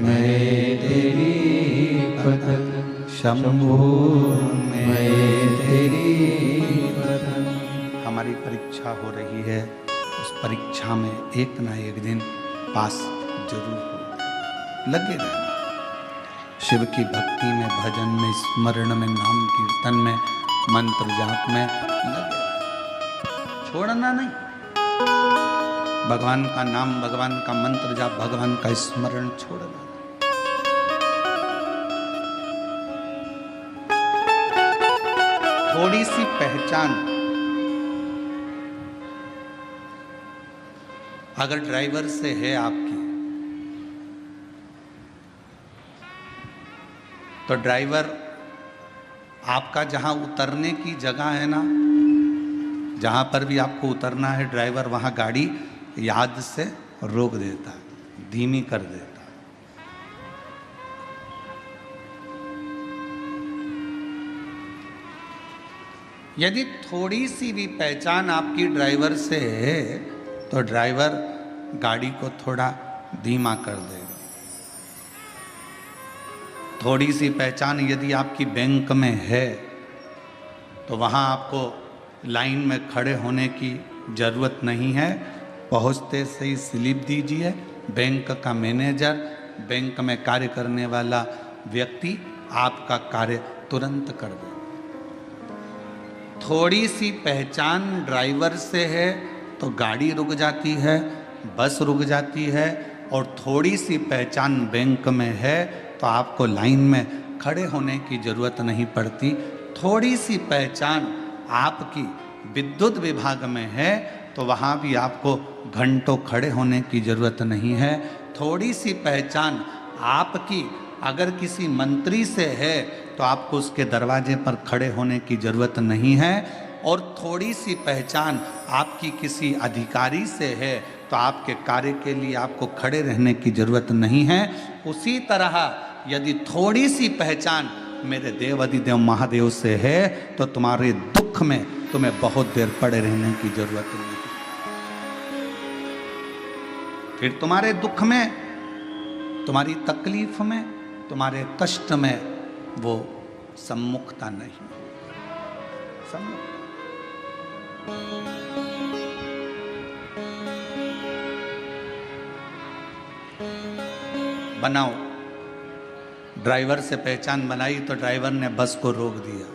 [SPEAKER 2] मैं तेरी पतन शंभो, मैं तेरी पतन।
[SPEAKER 1] हमारी परीक्षा हो रही है, उस परीक्षा में एक ना एक दिन पास जरूर हो। लगे रहना शिव की भक्ति में, भजन में, स्मरण में, नाम कीर्तन में, मंत्र जाप में लगे रहना, छोड़ना नहीं। भगवान का नाम, भगवान का मंत्र जाप, भगवान का स्मरण छोड़ना नहीं। थोड़ी सी पहचान अगर ड्राइवर से है आपकी, तो ड्राइवर आपका जहां उतरने की जगह है ना, जहां पर भी आपको उतरना है, ड्राइवर वहां गाड़ी याद से रोक देता है। धीमी कर देता। यदि थोड़ी सी भी पहचान आपकी ड्राइवर से है तो ड्राइवर गाड़ी को थोड़ा धीमा कर देगा। थोड़ी सी पहचान यदि आपकी बैंक में है तो वहाँ आपको लाइन में खड़े होने की ज़रूरत नहीं है। पहुँचते से ही स्लिप दीजिए, बैंक का मैनेजर, बैंक में कार्य करने वाला व्यक्ति आपका कार्य तुरंत कर दे। थोड़ी सी पहचान ड्राइवर से है तो गाड़ी रुक जाती है, बस रुक जाती है, और थोड़ी सी पहचान बैंक में है तो आपको लाइन में खड़े होने की ज़रूरत नहीं पड़ती। थोड़ी सी पहचान आपकी विद्युत विभाग में है तो वहाँ भी आपको घंटों खड़े होने की ज़रूरत नहीं है। थोड़ी सी पहचान आपकी अगर किसी मंत्री से है तो आपको उसके दरवाजे पर खड़े होने की ज़रूरत नहीं है। और थोड़ी सी पहचान आपकी किसी अधिकारी से है तो आपके कार्य के लिए आपको खड़े रहने की ज़रूरत नहीं है। उसी तरह यदि थोड़ी सी पहचान मेरे देव अधिदेव महादेव से है तो तुम्हारे दुख में तुम्हें बहुत देर पड़े रहने की ज़रूरत नहीं। फिर तुम्हारे दुख में, तुम्हारी तकलीफ में, तुम्हारे कष्ट में वो सम्मुखता नहीं। सम्मुखता बनाओ। ड्राइवर से पहचान बनाई तो ड्राइवर ने बस को रोक दिया।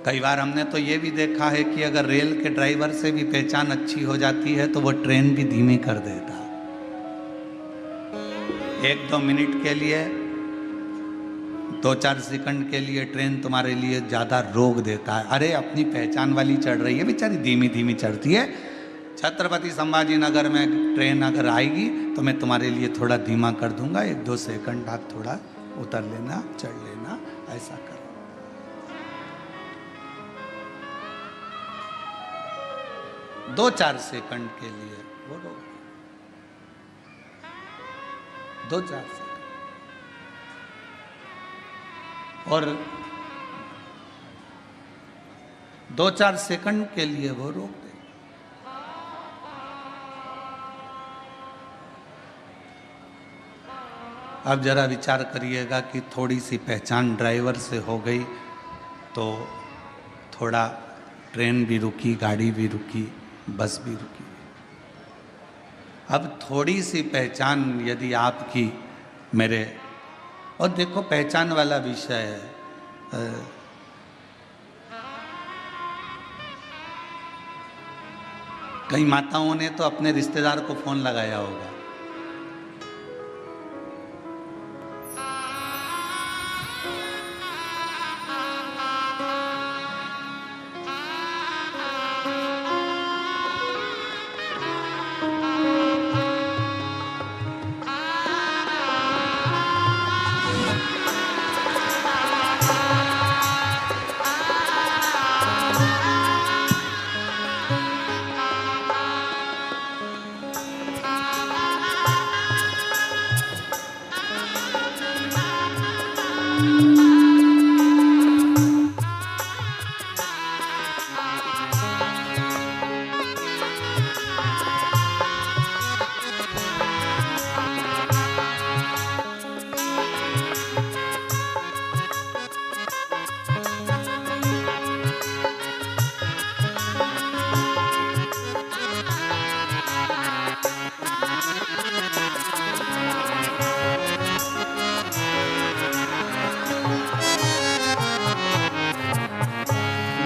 [SPEAKER 1] कई बार हमने तो ये भी देखा है कि अगर रेल के ड्राइवर से भी पहचान अच्छी हो जाती है तो वो ट्रेन भी धीमी कर देता। 1-2 मिनट के लिए, 2-4 सेकंड के लिए ट्रेन तुम्हारे लिए ज़्यादा रोक देता है। अरे अपनी पहचान वाली चढ़ रही है, बेचारी धीमी धीमी चढ़ती है। छत्रपति संभाजी नगर में ट्रेन अगर आएगी तो मैं तुम्हारे लिए थोड़ा धीमा कर दूंगा, 1-2 सेकंड आप थोड़ा उतर लेना, चढ़ लेना, ऐसा कर। 2-4 सेकंड के लिए वो रोक, 2-4 सेकंड। और 2-4 सेकंड के लिए वो रोक दे। अब जरा विचार करिएगा कि थोड़ी सी पहचान ड्राइवर से हो गई तो थोड़ा ट्रेन भी रुकी, गाड़ी भी रुकी, बस भी रुकी। अब थोड़ी सी पहचान यदि आपकी मेरे, और देखो पहचान वाला विषय है, कई माताओं ने तो अपने रिश्तेदार को फोन लगाया होगा।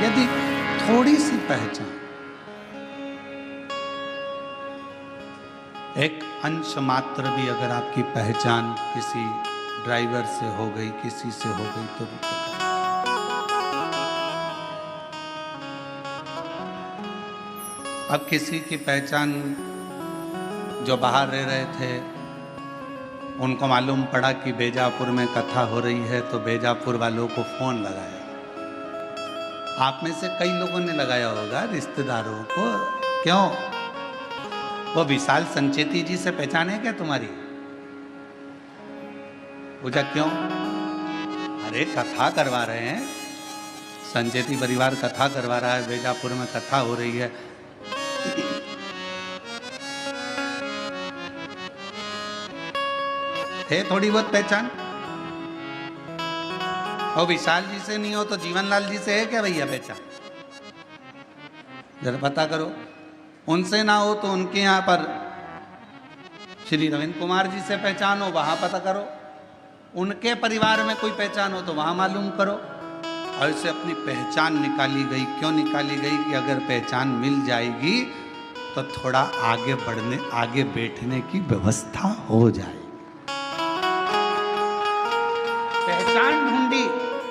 [SPEAKER 1] यदि थोड़ी सी पहचान, एक अंश मात्र भी अगर आपकी पहचान किसी ड्राइवर से हो गई, किसी से हो गई तो रुको। अब किसी की पहचान जो बाहर रह रहे थे, उनको मालूम पड़ा कि बेजापुर में कथा हो रही है तो बेजापुर वालों को फोन लगाया। आप में से कई लोगों ने लगाया होगा रिश्तेदारों को, क्यों? वो विशाल संचेती जी से पहचान है क्या तुम्हारी? पूछा क्यों? अरे कथा करवा रहे हैं, संचेती परिवार कथा करवा रहा है, बेजापुर में कथा हो रही है। है थोड़ी बहुत पहचान? और विशाल जी से नहीं हो तो जीवनलाल जी से है क्या भैया पहचान? जरा पता करो। उनसे ना हो तो उनके यहाँ पर श्री रविंद्र कुमार जी से पहचान हो, वहां पता करो। उनके परिवार में कोई पहचान हो तो वहां मालूम करो। और इससे अपनी पहचान निकाली गई। क्यों निकाली गई? कि अगर पहचान मिल जाएगी तो थोड़ा आगे बढ़ने, आगे बैठने की व्यवस्था हो जाएगी। पहचान ढूंढी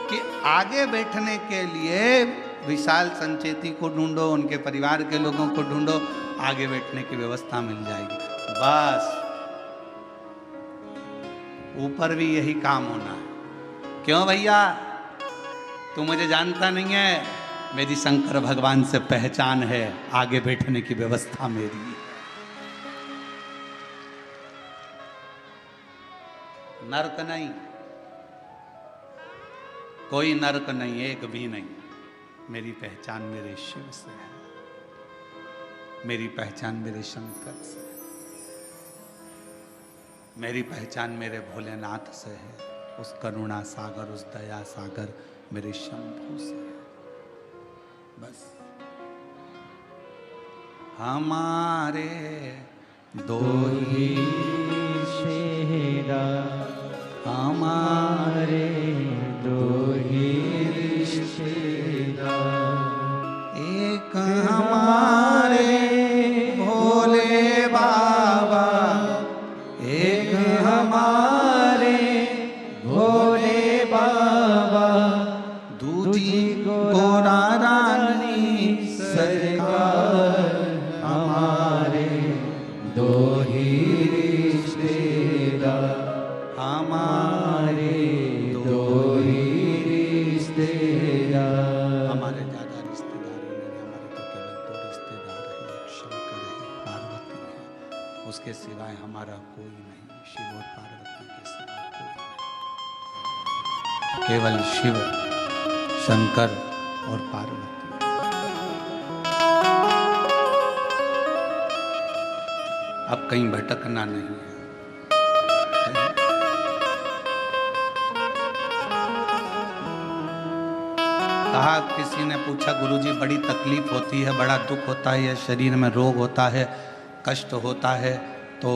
[SPEAKER 1] कि आगे बैठने के लिए विशाल संचेती को ढूंढो, उनके परिवार के लोगों को ढूंढो, आगे बैठने की व्यवस्था मिल जाएगी। बस ऊपर भी यही काम होना है। क्यों भैया? तू मुझे जानता नहीं है, मेरी शंकर भगवान से पहचान है, आगे बैठने की व्यवस्था मेरी है। नर्क नहीं, कोई नर्क नहीं, एक भी नहीं। मेरी पहचान मेरे शिव से है, मेरी पहचान मेरे शंकर से है, मेरी पहचान मेरे भोलेनाथ से है, उस करुणा सागर, उस दया सागर मेरे शंभू से है। बस हमारे दो ही
[SPEAKER 2] शेरा,
[SPEAKER 1] हमारे
[SPEAKER 2] दो ही रिश्तेदार,
[SPEAKER 1] एक हमारे भोले बाबा,
[SPEAKER 2] एक हमारे भोले बाबा,
[SPEAKER 1] दूजी गोरा रानी
[SPEAKER 2] सरकार। हमारे दो ही रिश्तेदार,
[SPEAKER 1] हमारे
[SPEAKER 2] दो ही रिश्तेदार।
[SPEAKER 1] हमारे ज्यादा रिश्तेदार नहीं, हमारे तो केवल दो रिश्तेदार हैं, एक शंकर है, पार्वती है। उसके सिवाय हमारा कोई नहीं, शिव और पार्वती के सिवाय कोई नहीं। केवल शिव, शंकर और पार्वती। अब कहीं भटकना नहीं है। कहा, किसी ने पूछा गुरुजी बड़ी तकलीफ होती है, बड़ा दुख होता है, शरीर में रोग होता है, कष्ट होता है, तो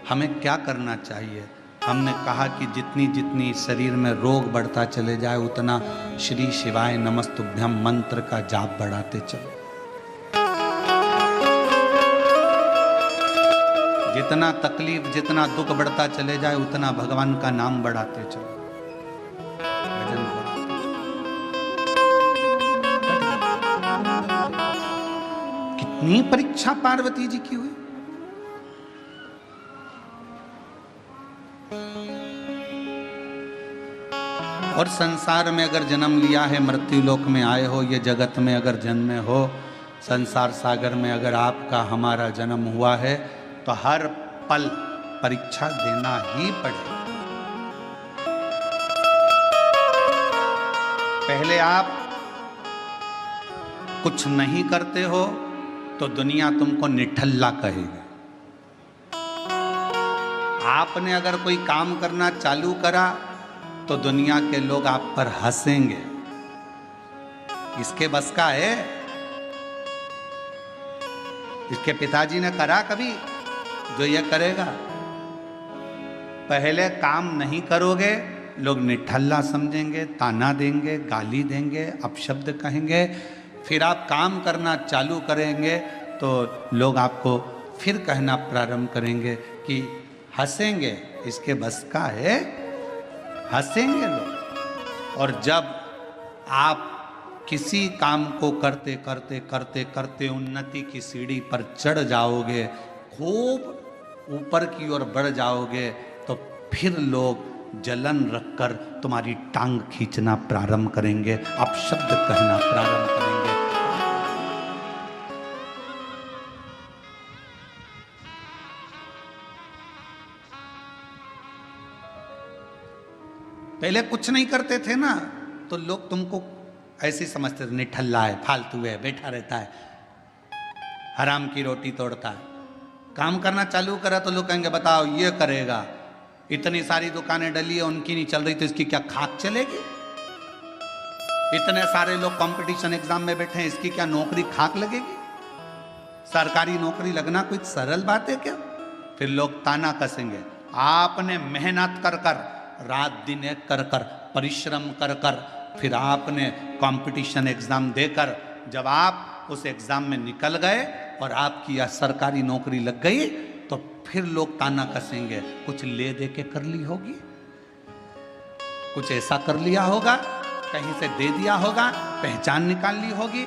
[SPEAKER 1] हमें क्या करना चाहिए? हमने कहा कि जितनी जितनी शरीर में रोग बढ़ता चले जाए उतना श्री शिवाय नमस्तुभ्यम मंत्र का जाप बढ़ाते चलो। जितना तकलीफ, जितना दुख बढ़ता चले जाए उतना भगवान का नाम बढ़ाते चलो, भजन बढ़ाते चलो। कितनी परीक्षा पार्वती जी की हुई। और संसार में अगर जन्म लिया है, मृत्यु लोक में आए हो, ये जगत में अगर जन्मे हो, संसार सागर में अगर आपका हमारा जन्म हुआ है, तो हर पल परीक्षा देना ही पड़ेगा। पहले आप कुछ नहीं करते हो तो दुनिया तुमको निठल्ला कहेगी। आपने अगर कोई काम करना चालू करा तो दुनिया के लोग आप पर हंसेंगे। इसके बस का है? इसके पिताजी ने करा कभी जो ये करेगा? पहले काम नहीं करोगे, लोग निठल्ला समझेंगे, ताना देंगे, गाली देंगे, अपशब्द कहेंगे। फिर आप काम करना चालू करेंगे तो लोग आपको फिर कहना प्रारंभ करेंगे कि हंसेंगे। इसके बस का है? हंसेंगे लोग। और जब आप किसी काम को करते करते करते करते उन्नति की सीढ़ी पर चढ़ जाओगे, खूब ऊपर की ओर बढ़ जाओगे, तो फिर लोग जलन रखकर तुम्हारी टांग खींचना प्रारंभ करेंगे, अपशब्द कहना प्रारंभ करेंगे। पहले कुछ नहीं करते थे ना, तो लोग तुमको ऐसे समझते थे, निठल्ला है, फालतू है, बैठा रहता है, हराम की रोटी तोड़ता है। काम करना चालू करा तो लोग कहेंगे बताओ ये करेगा, इतनी सारी दुकानें डली है, उनकी नहीं चल रही तो इसकी क्या खाक चलेगी? इतने सारे लोग कंपटीशन एग्जाम में बैठे हैं, इसकी क्या नौकरी खाक लगेगी? सरकारी नौकरी लगना कोई सरल बात है क्या? फिर लोग ताना कसेंगे, आपने मेहनत कर कर, रात दिन एक कर कर, परिश्रम कर कर, फिर आपने कंपटीशन एग्जाम देकर जब आप उस एग्जाम में निकल गए और आपकी या सरकारी नौकरी लग गई, तो फिर लोग ताना कसेंगे, कुछ ले दे के कर ली होगी, कुछ ऐसा कर लिया होगा, कहीं से दे दिया होगा, पहचान निकाल ली होगी।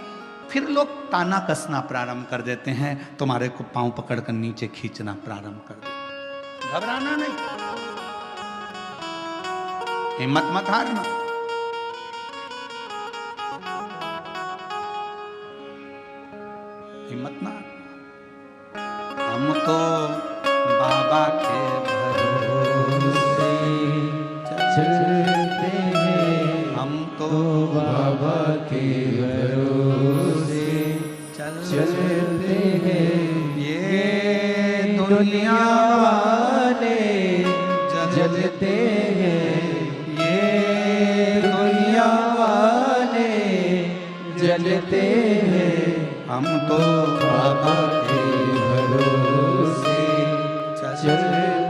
[SPEAKER 1] फिर लोग ताना कसना प्रारंभ कर देते हैं, तुम्हारे को पांव पकड़कर नीचे खींचना प्रारंभ कर देते। घबराना नहीं, हिम्मत मत हारना। हिम्मत ना, हम तो बाबा के भरोसे
[SPEAKER 2] चलते हैं,
[SPEAKER 1] हम तो
[SPEAKER 2] बाबा के भरोसे चलते हैं।
[SPEAKER 1] ये दुनिया
[SPEAKER 2] वाले जलते हैं, ये दुनिया वाले जलते हैं।
[SPEAKER 1] हम तो
[SPEAKER 2] बाबा के भरोसे चलते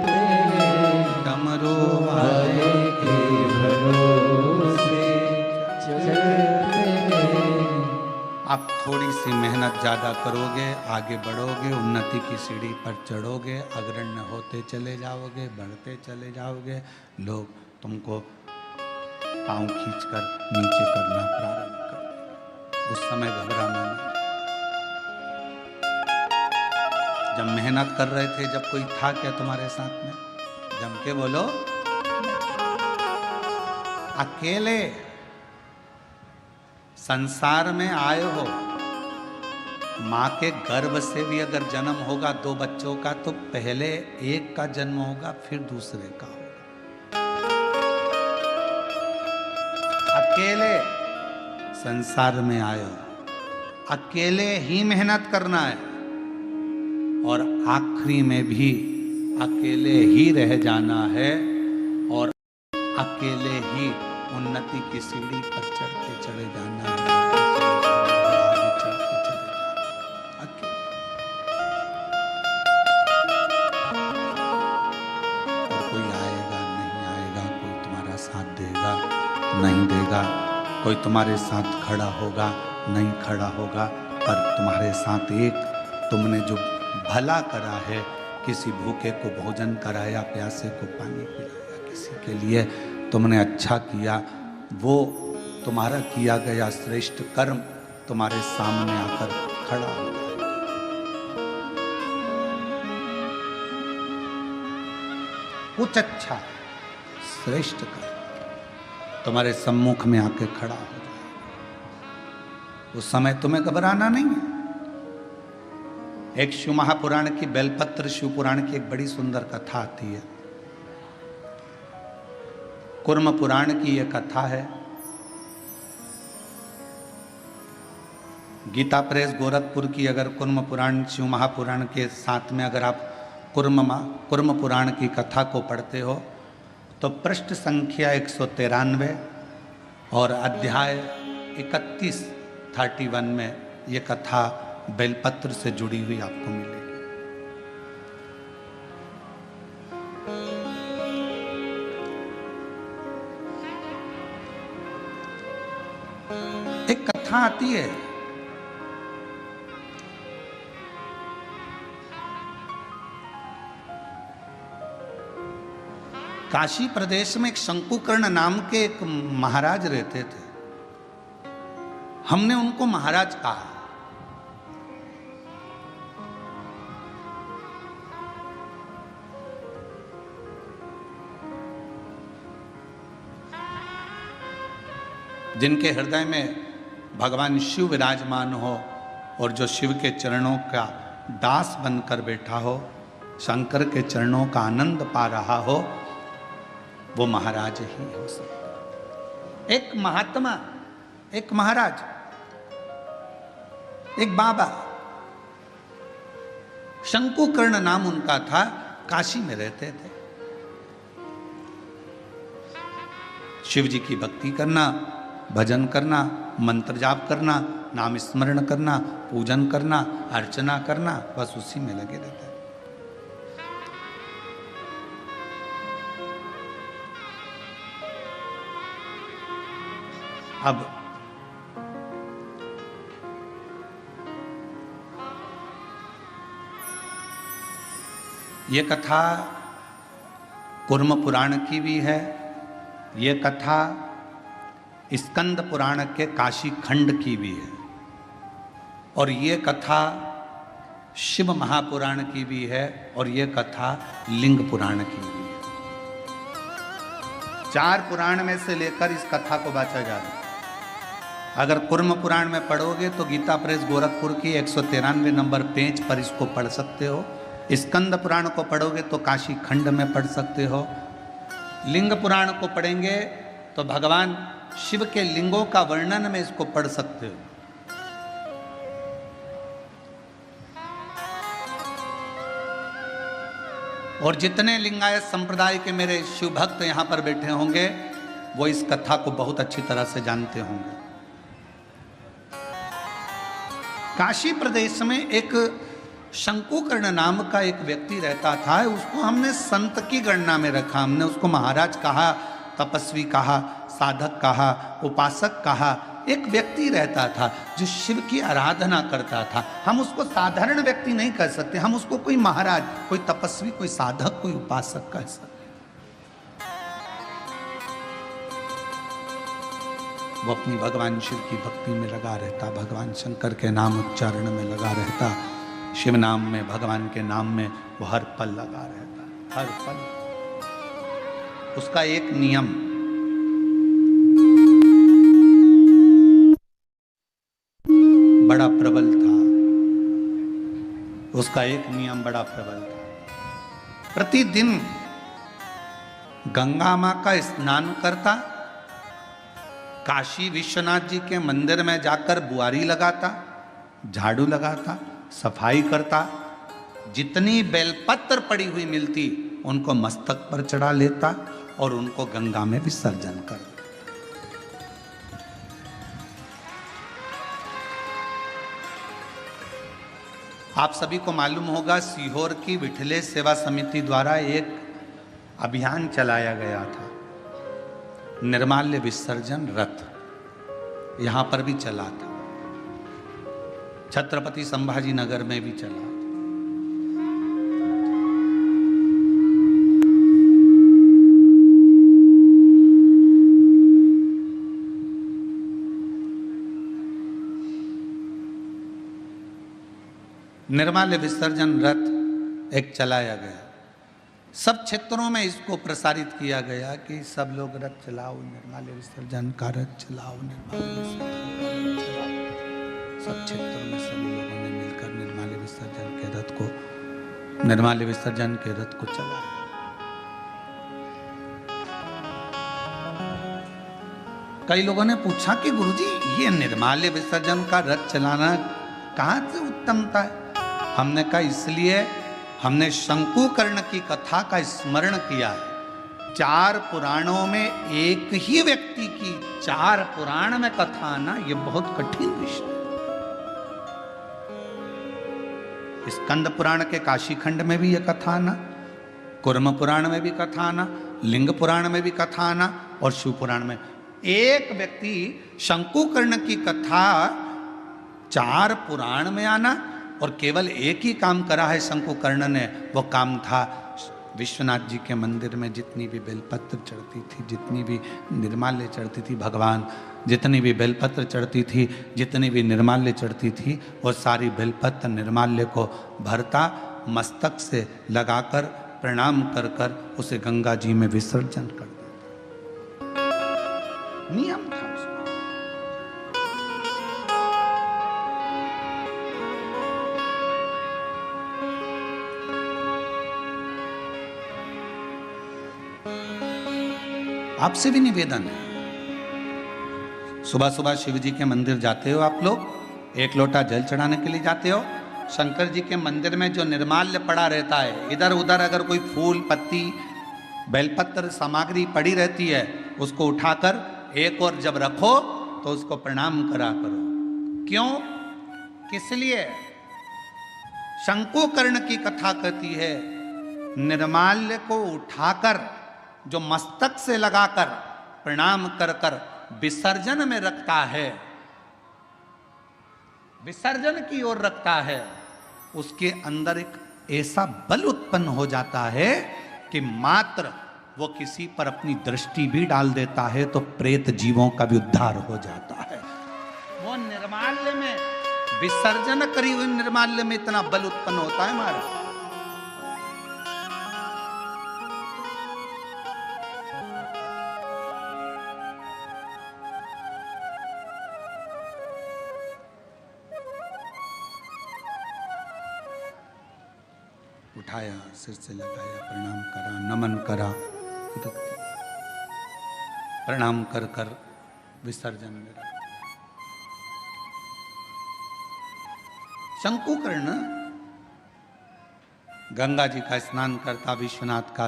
[SPEAKER 2] हैं,
[SPEAKER 1] डमरू
[SPEAKER 2] वाले के भरोसे चलते हैं।
[SPEAKER 1] आप थोड़ी सी मेहनत ज़्यादा करोगे, आगे बढ़ोगे, उन्नति की सीढ़ी पर चढ़ोगे, अग्रण्य होते चले जाओगे, बढ़ते चले जाओगे, लोग तुमको पाँव खींचकर नीचे करना प्रारंभ कर देंगे। उस समय घबराना नहीं। जब मेहनत कर रहे थे, जब कोई था क्या तुम्हारे साथ में? जम के बोलो, अकेले संसार में आए हो, मां के गर्भ से भी अगर जन्म होगा 2 बच्चों का, तो पहले एक का जन्म होगा, फिर दूसरे का होगा। अकेले संसार में आए हो, अकेले ही मेहनत करना है, और आखिरी में भी अकेले ही रह जाना है, और अकेले ही उन्नति की सीढ़ी पर चढ़ते चले जाना है, आगे चढ़ते चले जाना है, अकेले। और कोई आएगा नहीं आएगा, कोई तुम्हारा साथ देगा नहीं देगा, कोई तुम्हारे साथ खड़ा होगा नहीं खड़ा होगा, पर तुम्हारे साथ एक तुमने जो भला करा है, किसी भूखे को भोजन कराया, प्यासे को पानी पिलाया, किसी के लिए तुमने अच्छा किया, वो तुम्हारा किया गया श्रेष्ठ कर्म तुम्हारे सामने आकर खड़ा हो जाएगा। कुछ अच्छा श्रेष्ठ कर्म तुम्हारे सम्मुख में आके खड़ा हो जाएगा। उस समय तुम्हें घबराना नहीं है। एक शिव महापुराण की, बेलपत्र शिव पुराण की एक बड़ी सुंदर कथा आती है। कुर्म पुराण की यह कथा है। गीता प्रेस गोरखपुर की अगर कुर्म पुराण शिव महापुराण के साथ में अगर आप कुर्म पुराण की कथा को पढ़ते हो, तो पृष्ठ संख्या 193 और अध्याय 31 में ये कथा बेलपत्र से जुड़ी हुई आपको मिलेगी। एक कथा आती है, काशी प्रदेश में एक शंकुकर्ण नाम के एक महाराज रहते थे। हमने उनको महाराज कहा। जिनके हृदय में भगवान शिव विराजमान हो और जो शिव के चरणों का दास बनकर बैठा हो, शंकर के चरणों का आनंद पा रहा हो,
[SPEAKER 3] वो महाराज ही हो सकता। एक महात्मा, एक महाराज, एक बाबा, शंकुकर्ण नाम उनका था, काशी में रहते थे। शिव जी की भक्ति करना, भजन करना, मंत्र जाप करना, नाम स्मरण करना, पूजन करना, अर्चना करना, बस उसी में लगे रहते हैं। अब ये कथा कुर्म पुराण की भी है, ये कथा स्कंद पुराण के काशी खंड की भी है, और ये कथा शिव महापुराण की भी है, और ये कथा लिंग पुराण की भी है। 4 पुराण में से लेकर इस कथा को बांचा जा रहा है। अगर कुर्म पुराण में पढ़ोगे तो गीता प्रेस गोरखपुर की 193 नंबर पेज पर इसको पढ़ सकते हो। स्कंद पुराण को पढ़ोगे तो काशी खंड में पढ़ सकते हो। लिंग पुराण को पढ़ेंगे तो भगवान शिव के लिंगों का वर्णन में इसको पढ़ सकते हो। और जितने लिंगायत संप्रदाय के मेरे शिव भक्त यहां पर बैठे होंगे वो इस कथा को बहुत अच्छी तरह से जानते होंगे। काशी प्रदेश में एक शंकुकर्ण नाम का एक व्यक्ति रहता था। उसको हमने संत की गणना में रखा, हमने उसको महाराज कहा, तपस्वी कहा, साधक कहा, उपासक कहा। एक व्यक्ति रहता था जो शिव की आराधना करता था। हम उसको साधारण व्यक्ति नहीं कह सकते, हम उसको कोई महाराज, कोई तपस्वी, कोई साधक, कोई उपासक कह सकते। वो अपनी भगवान शिव की भक्ति में लगा रहता, भगवान शंकर के नाम उच्चारण में लगा रहता, शिव नाम में, भगवान के नाम में वो हर पल लगा रहता, हर पल। उसका एक नियम, बड़ा प्रबल था। उसका एक नियम बड़ा प्रबल था। प्रतिदिन गंगा मां का स्नान करता, काशी विश्वनाथ जी के मंदिर में जाकर बुआरी लगाता, झाड़ू लगाता, सफाई करता, जितनी बेलपत्र पड़ी हुई मिलती उनको मस्तक पर चढ़ा लेता और उनको गंगा में विसर्जन कर देता। आप सभी को मालूम होगा सीहोर की विठले सेवा समिति द्वारा एक अभियान चलाया गया था, निर्माल्य विसर्जन रथ। यहां पर भी चला था, छत्रपति संभाजी नगर में भी चला। निर्माल्य विसर्जन रथ एक चलाया गया। सब क्षेत्रों में इसको प्रसारित किया गया कि सब लोग रथ चलाओ, निर्माल्य विसर्जन का रथ चलाओ, निर्माल्य विसर्जन का रथ चलाओ। सब क्षेत्रों में सभी लोगों ने मिलकर निर्माल्य विसर्जन के रथ को चलाया। कई लोगों ने पूछा कि गुरुजी ये निर्माल्य विसर्जन का रथ चलाना कहां से उत्तमता है? हमने कहा इसलिए हमने शंकुकर्ण की कथा का स्मरण किया है। 4 पुराणों में एक ही व्यक्ति की 4 पुराण में कथा आना ये बहुत कठिन विषय है। स्कंद पुराण के काशी खंड में भी यह कथा आना, कुर्म पुराण में भी कथा आना, लिंग पुराण में भी कथा आना और शिव पुराण में। एक व्यक्ति शंकुकर्ण की कथा 4 पुराण में आना और केवल एक ही काम करा है शंकुकर्ण ने। वो काम था विश्वनाथ जी के मंदिर में जितनी भी बेलपत्र चढ़ती थी, जितनी भी निर्माल्य चढ़ती थी, भगवान जितनी भी बेलपत्र चढ़ती थी, जितनी भी निर्माल्य चढ़ती थी, वो सारी बेलपत्र निर्माल्य को भरता, मस्तक से लगाकर प्रणाम कर कर उसे गंगा जी में विसर्जन कर देता। नियम था उसका। आपसे भी निवेदन है, सुबह सुबह शिव जी के मंदिर जाते हो आप लोग, एक लोटा जल चढ़ाने के लिए जाते हो, शंकर जी के मंदिर में जो निर्माल्य पड़ा रहता है, इधर उधर अगर कोई फूल पत्ती बेलपत्र सामग्री पड़ी रहती है, उसको उठाकर एक और जब रखो तो उसको प्रणाम करा करो। क्यों? किस लिए? शंकुकर्ण की कथा कहती है, निर्माल्य को उठाकर जो मस्तक से लगाकर प्रणाम कर कर विसर्जन में रखता है, विसर्जन की ओर रखता है, उसके अंदर एक ऐसा बल उत्पन्न हो जाता है कि मात्र वो किसी पर अपनी दृष्टि भी डाल देता है तो प्रेत जीवों का भी उद्धार हो जाता है। वो निर्माल्य में, विसर्जन करी हुई निर्माल्य में इतना बल उत्पन्न होता है महाराज। उठाया, सिर से लगाया, प्रणाम करा, नमन करा, प्रणाम कर कर विसर्जन में रखा। शंकुकर्ण गंगा जी का स्नान करता, विश्वनाथ का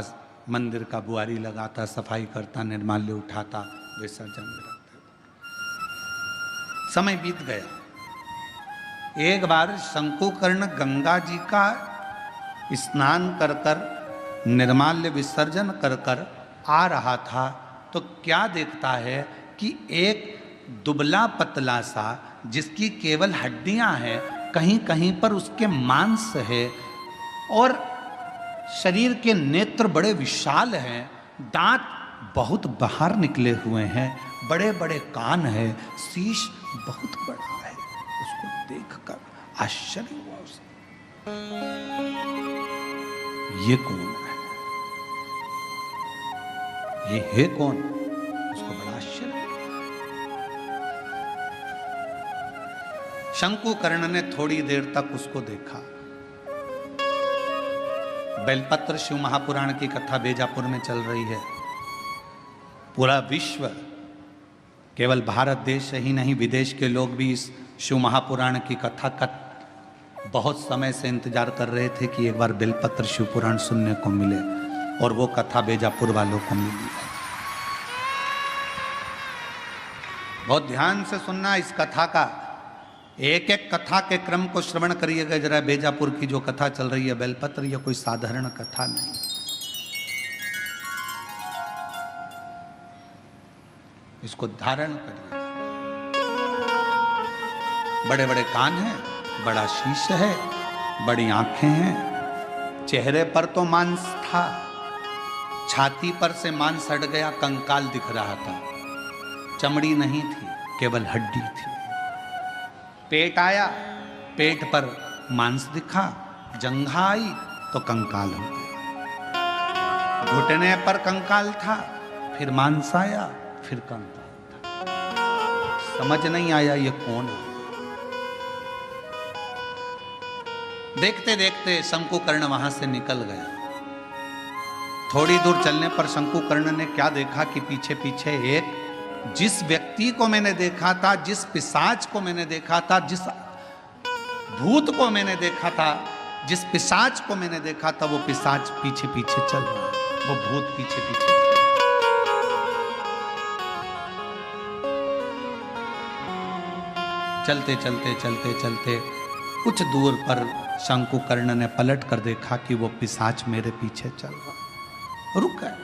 [SPEAKER 3] मंदिर का बुआरी लगाता, सफाई करता, निर्माल्य उठाता, विसर्जन में रखता। समय बीत गया। एक बार शंकुकर्ण गंगा जी का स्नान कर कर, निर्माल्य विसर्जन कर कर आ रहा था तो क्या देखता है कि एक दुबला पतला सा, जिसकी केवल हड्डियां हैं, कहीं कहीं पर उसके मांस है और शरीर के नेत्र बड़े विशाल हैं, दांत बहुत बाहर निकले हुए हैं, बड़े बड़े कान है, शीश बहुत बड़ा है। उसको देखकर आश्चर्य हुआ उसे, ये कौन है, ये है कौन? उसको बड़ा आश्चर्य। शंकुकर्ण ने थोड़ी देर तक उसको देखा। बेलपत्र शिव महापुराण की कथा बेजापुर में चल रही है। पूरा विश्व, केवल भारत देश ही नहीं, विदेश के लोग भी इस शिव महापुराण की कथा का बहुत समय से इंतजार कर रहे थे कि एक बार बेलपत्र शिव पुराण सुनने को मिले, और वो कथा बेजापुर वालों को मिली है। बहुत ध्यान से सुनना इस कथा का, एक एक कथा के क्रम को श्रवण करिएगा जरा। बेजापुर की जो कथा चल रही है बेलपत्र, ये कोई साधारण कथा नहीं। इसको धारण करिए। बड़े बड़े कान हैं, बड़ा शीश है, बड़ी आंखें हैं, चेहरे पर तो मांस था, छाती पर से मांस हट गया, कंकाल दिख रहा था, चमड़ी नहीं थी, केवल हड्डी थी। पेट आया, पेट पर मांस दिखा, जंघा आई तो कंकाल हो गया, घुटने पर कंकाल था, फिर मांस आया, फिर कंकाल था। समझ नहीं आया ये कौन है। देखते देखते शंकुकर्ण वहां से निकल गया। थोड़ी दूर चलने पर शंकुकर्ण ने क्या देखा कि पीछे पीछे एक, जिस व्यक्ति को मैंने देखा था, जिस पिशाच को मैंने देखा था, जिस भूत को मैंने देखा था, जिस पिशाच को मैंने देखा था, वो पिशाच पीछे पीछे चल रहा, वो भूत पीछे पीछे। चलते चलते चलते चलते कुछ दूर पर शंकुकर्ण ने पलट कर देखा कि वो पिशाच मेरे पीछे चल रहा। रुक गए,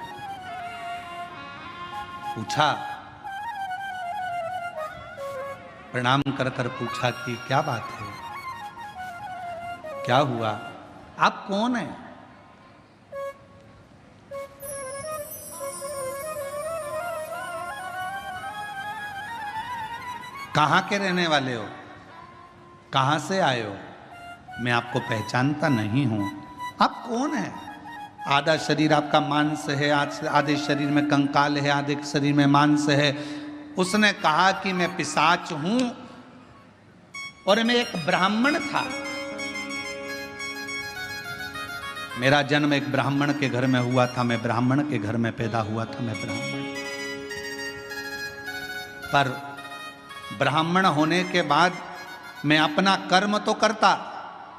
[SPEAKER 3] पूछा, प्रणाम कर कर पूछा कि क्या बात है, क्या हुआ, आप कौन हैं? कहां के रहने वाले हो, कहां से आए हो? मैं आपको पहचानता नहीं हूं। आप कौन हैं? आधा शरीर आपका मांस है, आधे शरीर में कंकाल है, आधे शरीर में मांस है। उसने कहा कि मैं पिशाच हूं और मैं एक ब्राह्मण था। मेरा जन्म एक ब्राह्मण के घर में हुआ था, मैं ब्राह्मण के घर में पैदा हुआ था, मैं ब्राह्मण। पर ब्राह्मण होने के बाद मैं अपना कर्म तो करता,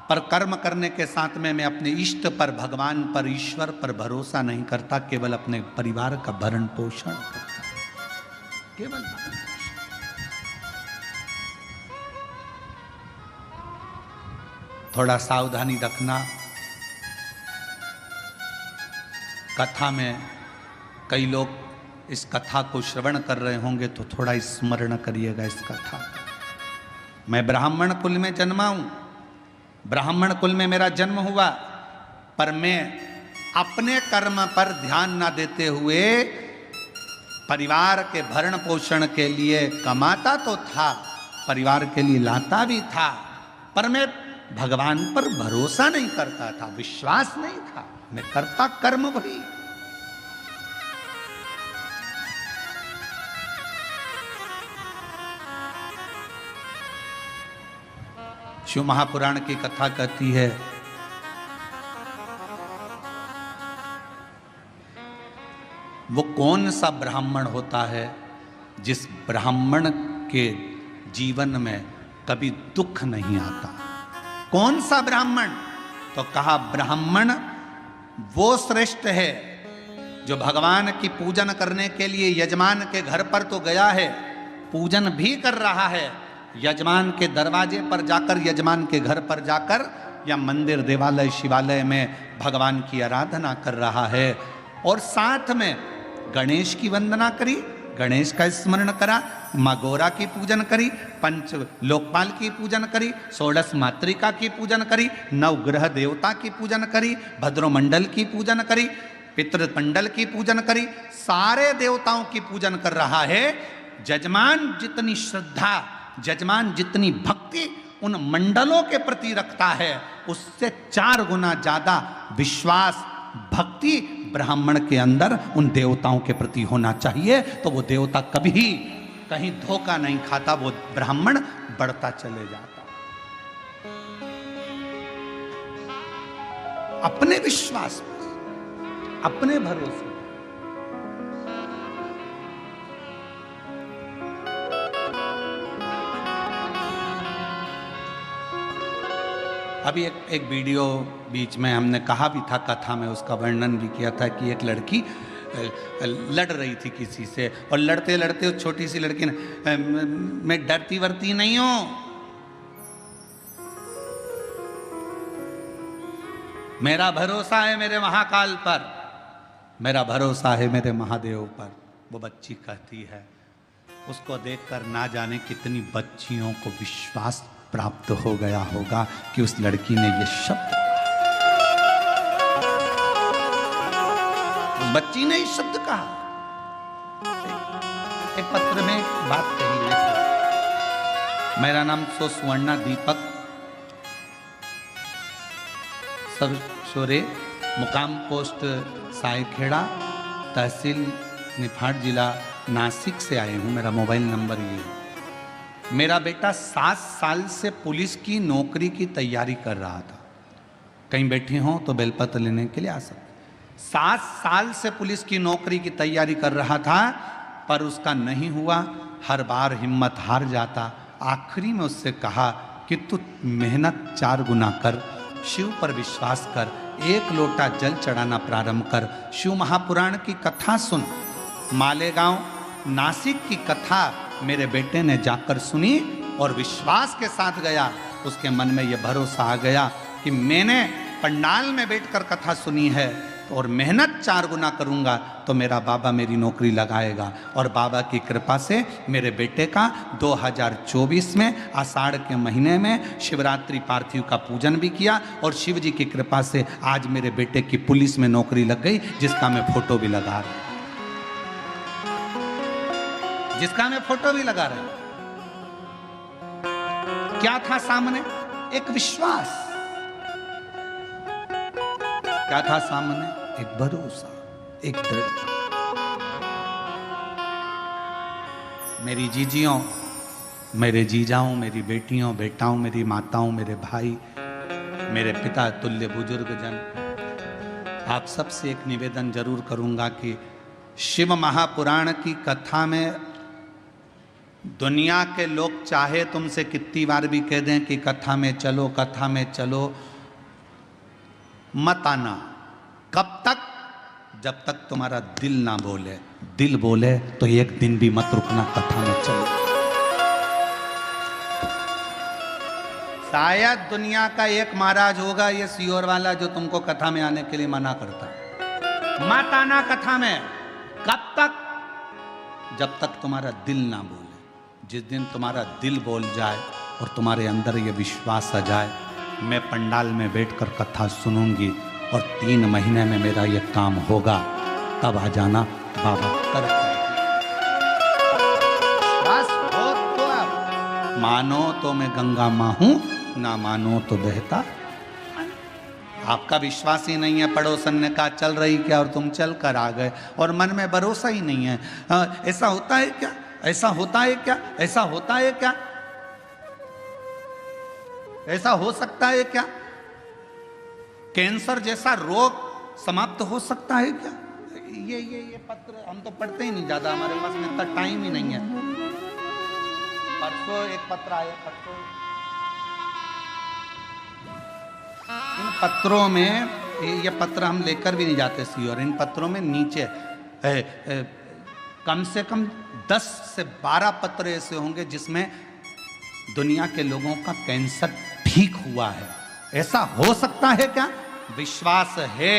[SPEAKER 3] पर कर्म करने के साथ में मैं अपने इष्ट पर, भगवान पर, ईश्वर पर भरोसा नहीं करता, केवल अपने परिवार का भरण पोषण करता, केवल भरण पोषण। थोड़ा सावधानी रखना। कथा में कई लोग इस कथा को श्रवण कर रहे होंगे तो थोड़ा स्मरण करिएगा इस कथा का। मैं ब्राह्मण कुल में जन्मा हूं, ब्राह्मण कुल में मेरा जन्म हुआ, पर मैं अपने कर्म पर ध्यान ना देते हुए परिवार के भरण पोषण के लिए कमाता तो था, परिवार के लिए लाता भी था, पर मैं भगवान पर भरोसा नहीं करता था, विश्वास नहीं था, मैं करता कर्म वही। शिव महापुराण की कथा कहती है, वो कौन सा ब्राह्मण होता है जिस ब्राह्मण के जीवन में कभी दुख नहीं आता। कौन सा ब्राह्मण? तो कहा ब्राह्मण वो श्रेष्ठ है जो भगवान की पूजन करने के लिए यजमान के घर पर तो गया है, पूजन भी कर रहा है, यजमान के दरवाजे पर जाकर, यजमान के घर पर जाकर या मंदिर, देवालय, शिवालय में भगवान की आराधना कर रहा है, और साथ में गणेश की वंदना करी, गणेश का स्मरण करा, माँ गौरा की पूजन करी, पंच लोकपाल की पूजन करी, षोडश मातृका की पूजन करी, नवग्रह देवता की पूजन करी, भद्रमंडल की पूजन करी, पितृमंडल की पूजन करी, सारे देवताओं की पूजन कर रहा है। जजमान जितनी श्रद्धा, जजमान जितनी भक्ति उन मंडलों के प्रति रखता है, उससे 4 गुना ज्यादा विश्वास, भक्ति ब्राह्मण के अंदर उन देवताओं के प्रति होना चाहिए। तो वो देवता कभी कहीं धोखा नहीं खाता, वो ब्राह्मण बढ़ता चले जाता। अपने विश्वास पर, अपने भरोसे। अभी एक वीडियो बीच में हमने कहा भी था, कथा में उसका वर्णन भी किया था कि एक लड़की लड़ रही थी किसी से, और लड़ते लड़ते उस छोटी सी लड़की ने, मैं डरती वरती नहीं हूं, मेरा भरोसा है मेरे महाकाल पर, मेरा भरोसा है मेरे महादेव पर, वो बच्ची कहती है। उसको देखकर ना जाने कितनी बच्चियों को विश्वास प्राप्त हो गया होगा कि उस लड़की ने ये शब्द, उस बच्ची ने इस शब्द कहा। एक पत्र में बात कही है, मेरा नाम सुवर्णा दीपक सरसोरे, मुकाम पोस्ट सायखेड़ा, तहसील निफाड, जिला नासिक से आए हूं। मेरा मोबाइल नंबर ये है। मेरा बेटा 7 साल से पुलिस की नौकरी की तैयारी कर रहा था। कहीं बैठे हों तो बेलपत्र लेने के लिए आ सकते। 7 साल से पुलिस की नौकरी की तैयारी कर रहा था, पर उसका नहीं हुआ, हर बार हिम्मत हार जाता। आखिरी में उससे कहा कि तू मेहनत 4 गुना कर, शिव पर विश्वास कर, 1 लोटा जल चढ़ाना प्रारंभ कर, शिव महापुराण की कथा सुन। मालेगांव नासिक की कथा मेरे बेटे ने जाकर सुनी और विश्वास के साथ गया। उसके मन में यह भरोसा आ गया कि मैंने पंडाल में बैठकर कथा सुनी है और मेहनत 4 गुना करूंगा तो मेरा बाबा मेरी नौकरी लगाएगा। और बाबा की कृपा से मेरे बेटे का 2024 में आषाढ़ के महीने में शिवरात्रि पार्थिव का पूजन भी किया, और शिव जी की कृपा से आज मेरे बेटे की पुलिस में नौकरी लग गई, जिसका मैं फोटो भी लगा रहा हूं, जिसका मैं फोटो भी लगा रहा हूं। क्या था सामने? एक विश्वास। क्या था सामने? एक भरोसा, एक दृढ़ता। मेरी जीजियों, मेरे जीजाओं, मेरी बेटियों, बेटाओं, मेरी माताओं, मेरे भाई, मेरे पिता तुल्य बुजुर्गजन, आप सबसे एक निवेदन जरूर करूंगा कि शिव महापुराण की कथा में दुनिया के लोग चाहे तुमसे कितनी बार भी कह दें कि कथा में चलो, कथा में चलो, मत आना। कब तक? जब तक तुम्हारा दिल ना बोले। दिल बोले तो एक दिन भी मत रुकना, कथा में चलो। शायद दुनिया का एक महाराज होगा ये सीहोर वाला जो तुमको कथा में आने के लिए मना करता है। मत आना कथा में। कब तक? जब तक तुम्हारा दिल ना बोले। जिस दिन तुम्हारा दिल बोल जाए और तुम्हारे अंदर ये विश्वास आ जाए, मैं पंडाल में बैठकर कथा सुनूंगी और 3 महीने में मेरा ये काम होगा, तब आ जाना बाबा कर। बस हो तो अब मानो तो मैं गंगा माँ हूं, ना मानो तो बहता। आपका विश्वास ही नहीं है। पड़ोसन ने कहा चल रही क्या और तुम चल कर आ गए और मन में भरोसा ही नहीं है। ऐसा होता है क्या? ऐसा होता है क्या? ऐसा होता है क्या? ऐसा हो सकता है क्या? कैंसर जैसा रोग समाप्त हो सकता है क्या? ये पत्र हम तो पढ़ते ही नहीं ज्यादा, हमारे पास में इतना टाइम ही नहीं है। परसों एक पत्र आया, परसों इन पत्रों में, ये पत्र हम लेकर भी नहीं जाते सी, और इन पत्रों में नीचे कम से कम 10 से 12 पत्र ऐसे होंगे जिसमें दुनिया के लोगों का कैंसर ठीक हुआ है। ऐसा हो सकता है क्या? विश्वास है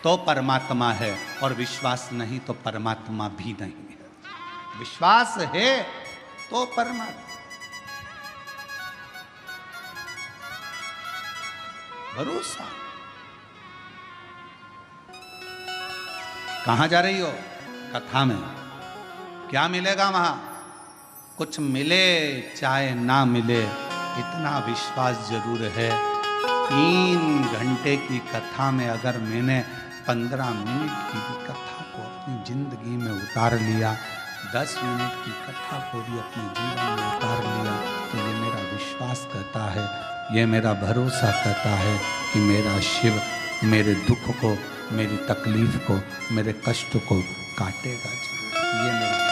[SPEAKER 3] तो परमात्मा है और विश्वास नहीं तो परमात्मा भी नहीं है। विश्वास है तो परमात्मा। भरोसा। कहां जा रही हो? कथा में। क्या मिलेगा वहां? कुछ मिले चाहे ना मिले, इतना विश्वास जरूर है। 3 घंटे की कथा में अगर मैंने 15 मिनट की भी कथा को अपनी जिंदगी में उतार लिया, 10 मिनट की कथा को भी अपने जीवन में उतार लिया, तो ये मेरा विश्वास कहता है, ये मेरा भरोसा कहता है कि मेरा शिव मेरे दुख को, मेरी तकलीफ को, मेरे कष्ट को काटेगा जरूर। ये मेरा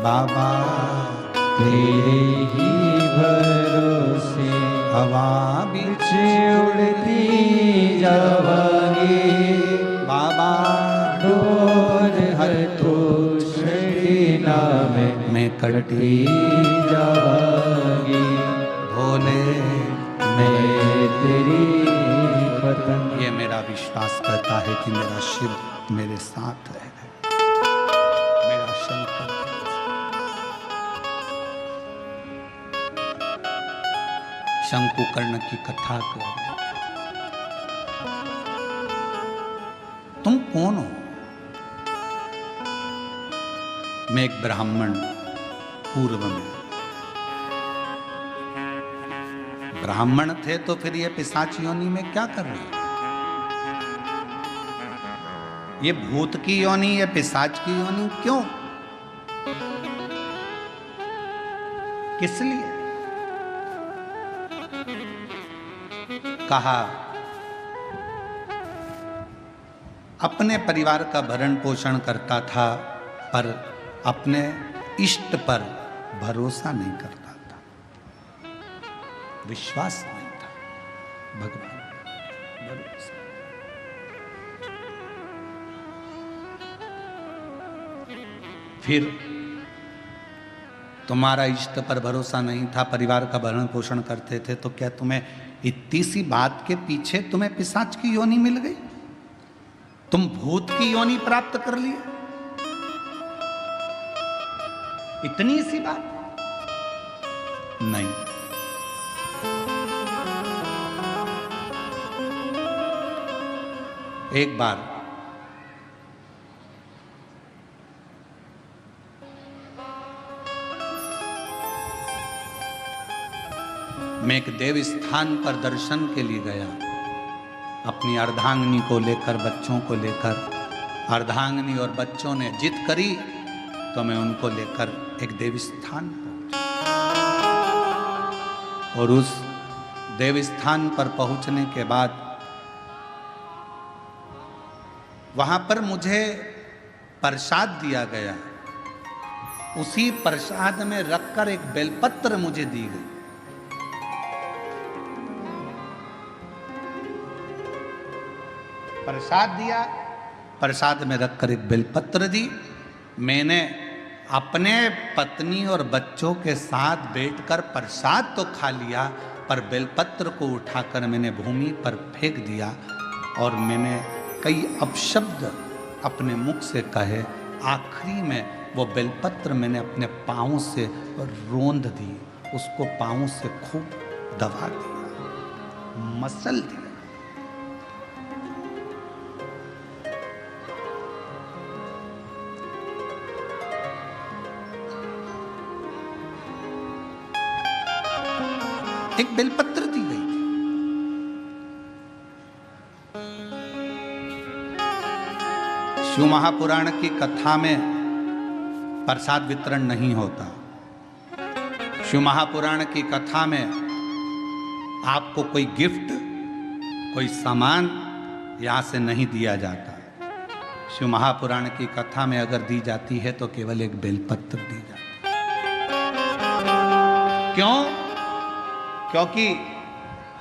[SPEAKER 3] बाबा
[SPEAKER 2] तेरे ही भरोसे
[SPEAKER 3] हवा बिच
[SPEAKER 2] उड़ती जावांगी।
[SPEAKER 3] बाबा
[SPEAKER 2] डोर हर तो छड़ीना में कटती जावांगी।
[SPEAKER 3] भोले
[SPEAKER 2] मैं तेरी पतंग।
[SPEAKER 3] ये मेरा विश्वास करता है कि मेरा शिव मेरे साथ है, मेरा शंकर। शंकुकर्ण की कथा कर। तुम कौन हो? मैं एक ब्राह्मण, पूर्व में ब्राह्मण थे, तो फिर ये पिशाच योनि में क्या कर रहे हैं? ये भूत की योनि, ये पिशाच की योनि क्यों? किस लिए? कहा अपने परिवार का भरण पोषण करता था, पर अपने इष्ट पर भरोसा नहीं करता था, विश्वास नहीं था। भगवान भरोसा। फिर तुम्हारा इष्ट पर भरोसा नहीं था, परिवार का भरण पोषण करते थे, तो क्या तुम्हें इतनी सी बात के पीछे तुम्हें पिशाच की योनि मिल गई? तुम भूत की योनि प्राप्त कर लिए? इतनी सी बात नहीं। एक बार मैं एक देव स्थान पर दर्शन के लिए गया, अपनी अर्धांगिनी को लेकर, बच्चों को लेकर। अर्धांगिनी और बच्चों ने जिद करी तो मैं उनको लेकर एक देव स्थान पहुंचा। और उस देव स्थान पर पहुंचने के बाद वहां पर मुझे प्रसाद दिया गया। उसी प्रसाद में रखकर एक बेलपत्र मुझे दी गई। प्रसाद दिया, प्रसाद में रखकर एक बेलपत्र दी। मैंने अपने पत्नी और बच्चों के साथ बैठकर प्रसाद तो खा लिया, पर बेलपत्र को उठाकर मैंने भूमि पर फेंक दिया और मैंने कई अपशब्द अपने मुख से कहे। आखिरी में वो बेलपत्र मैंने अपने पाँव से रोंद दी, उसको पाँव से खूब दबा दिया, मसल दिया। एक बेलपत्र दी गई थी। शिव महापुराण की कथा में प्रसाद वितरण नहीं होता। शिव महापुराण की कथा में आपको कोई गिफ्ट, कोई सामान यहां से नहीं दिया जाता। शिव महापुराण की कथा में अगर दी जाती है तो केवल एक बेलपत्र दी जाती है। क्यों? क्योंकि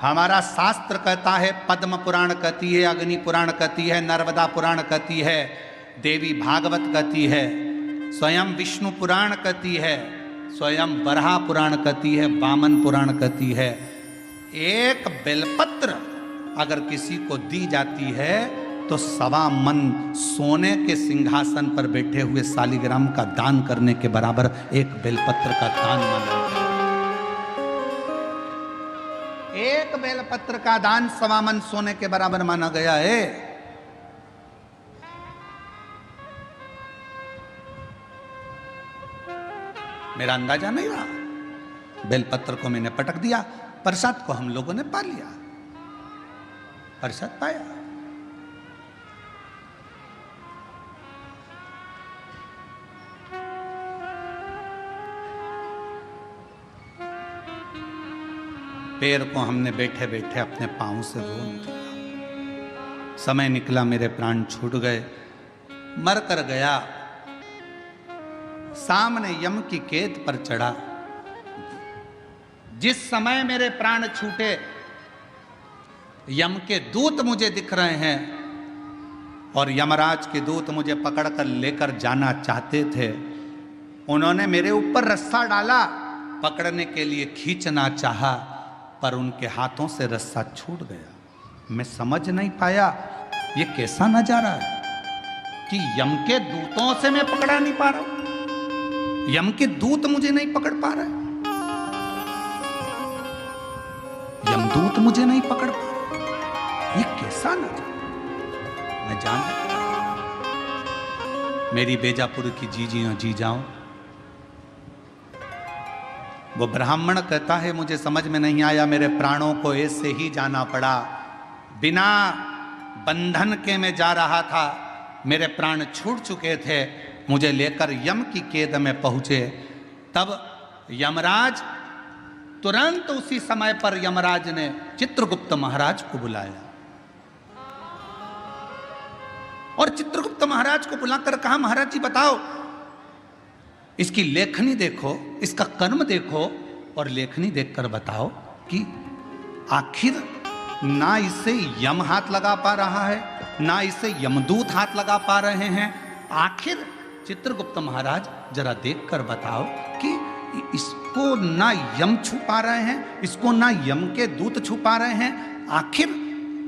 [SPEAKER 3] हमारा शास्त्र कहता है, पद्म पुराण कहती है, अग्नि पुराण कहती है, नर्मदा पुराण कहती है, देवी भागवत कहती है, स्वयं विष्णु पुराण कहती है, स्वयं बरहा पुराण कहती है, वामन पुराण कहती है। एक बेलपत्र अगर किसी को दी जाती है तो 1.25 मन सोने के सिंहासन पर बैठे हुए शालिग्राम का दान करने के बराबर एक बेलपत्र का दान माना जाता है। एक बेलपत्र का दान 1.25 मन सोने के बराबर माना गया है। मेरा अंदाजा नहीं रहा। बेलपत्र को मैंने पटक दिया, प्रसाद को हम लोगों ने पा लिया, प्रसाद पाया। पैर को हमने बैठे बैठे अपने पांव से रोंद दिया। समय निकला, मेरे प्राण छूट गए, मर कर गया। सामने यम की कैद पर चढ़ा। जिस समय मेरे प्राण छूटे, यम के दूत मुझे दिख रहे हैं और यमराज के दूत मुझे पकड़कर लेकर जाना चाहते थे। उन्होंने मेरे ऊपर रस्सा डाला, पकड़ने के लिए खींचना चाहा, पर उनके हाथों से रस्सा छूट गया। मैं समझ नहीं पाया ये कैसा नजारा है कि यम के दूतों से मैं पकड़ा नहीं पा रहा, यम के दूत मुझे नहीं पकड़ पा रहे, यमदूत मुझे नहीं पकड़ पा रहे। ये कैसा नजारा। मैं जान मेरी बेजापुर की जीजियों जी जाऊं, वो ब्राह्मण कहता है मुझे समझ में नहीं आया, मेरे प्राणों को ऐसे ही जाना पड़ा, बिना बंधन के मैं जा रहा था, मेरे प्राण छूट चुके थे, मुझे लेकर यम की कैद में पहुंचे। तब यमराज तुरंत उसी समय पर यमराज ने चित्रगुप्त महाराज को बुलाया और चित्रगुप्त महाराज को बुलाकर कहा, महाराज जी बताओ, इसकी लेखनी देखो, इसका कर्म देखो और लेखनी देखकर बताओ कि आखिर ना इसे यम हाथ लगा पा रहा है, ना इसे यमदूत हाथ लगा पा रहे हैं। आखिर चित्रगुप्त महाराज जरा देखकर बताओ कि इसको ना यम छू पा रहे हैं, इसको ना यम के दूत छू पा रहे हैं, आखिर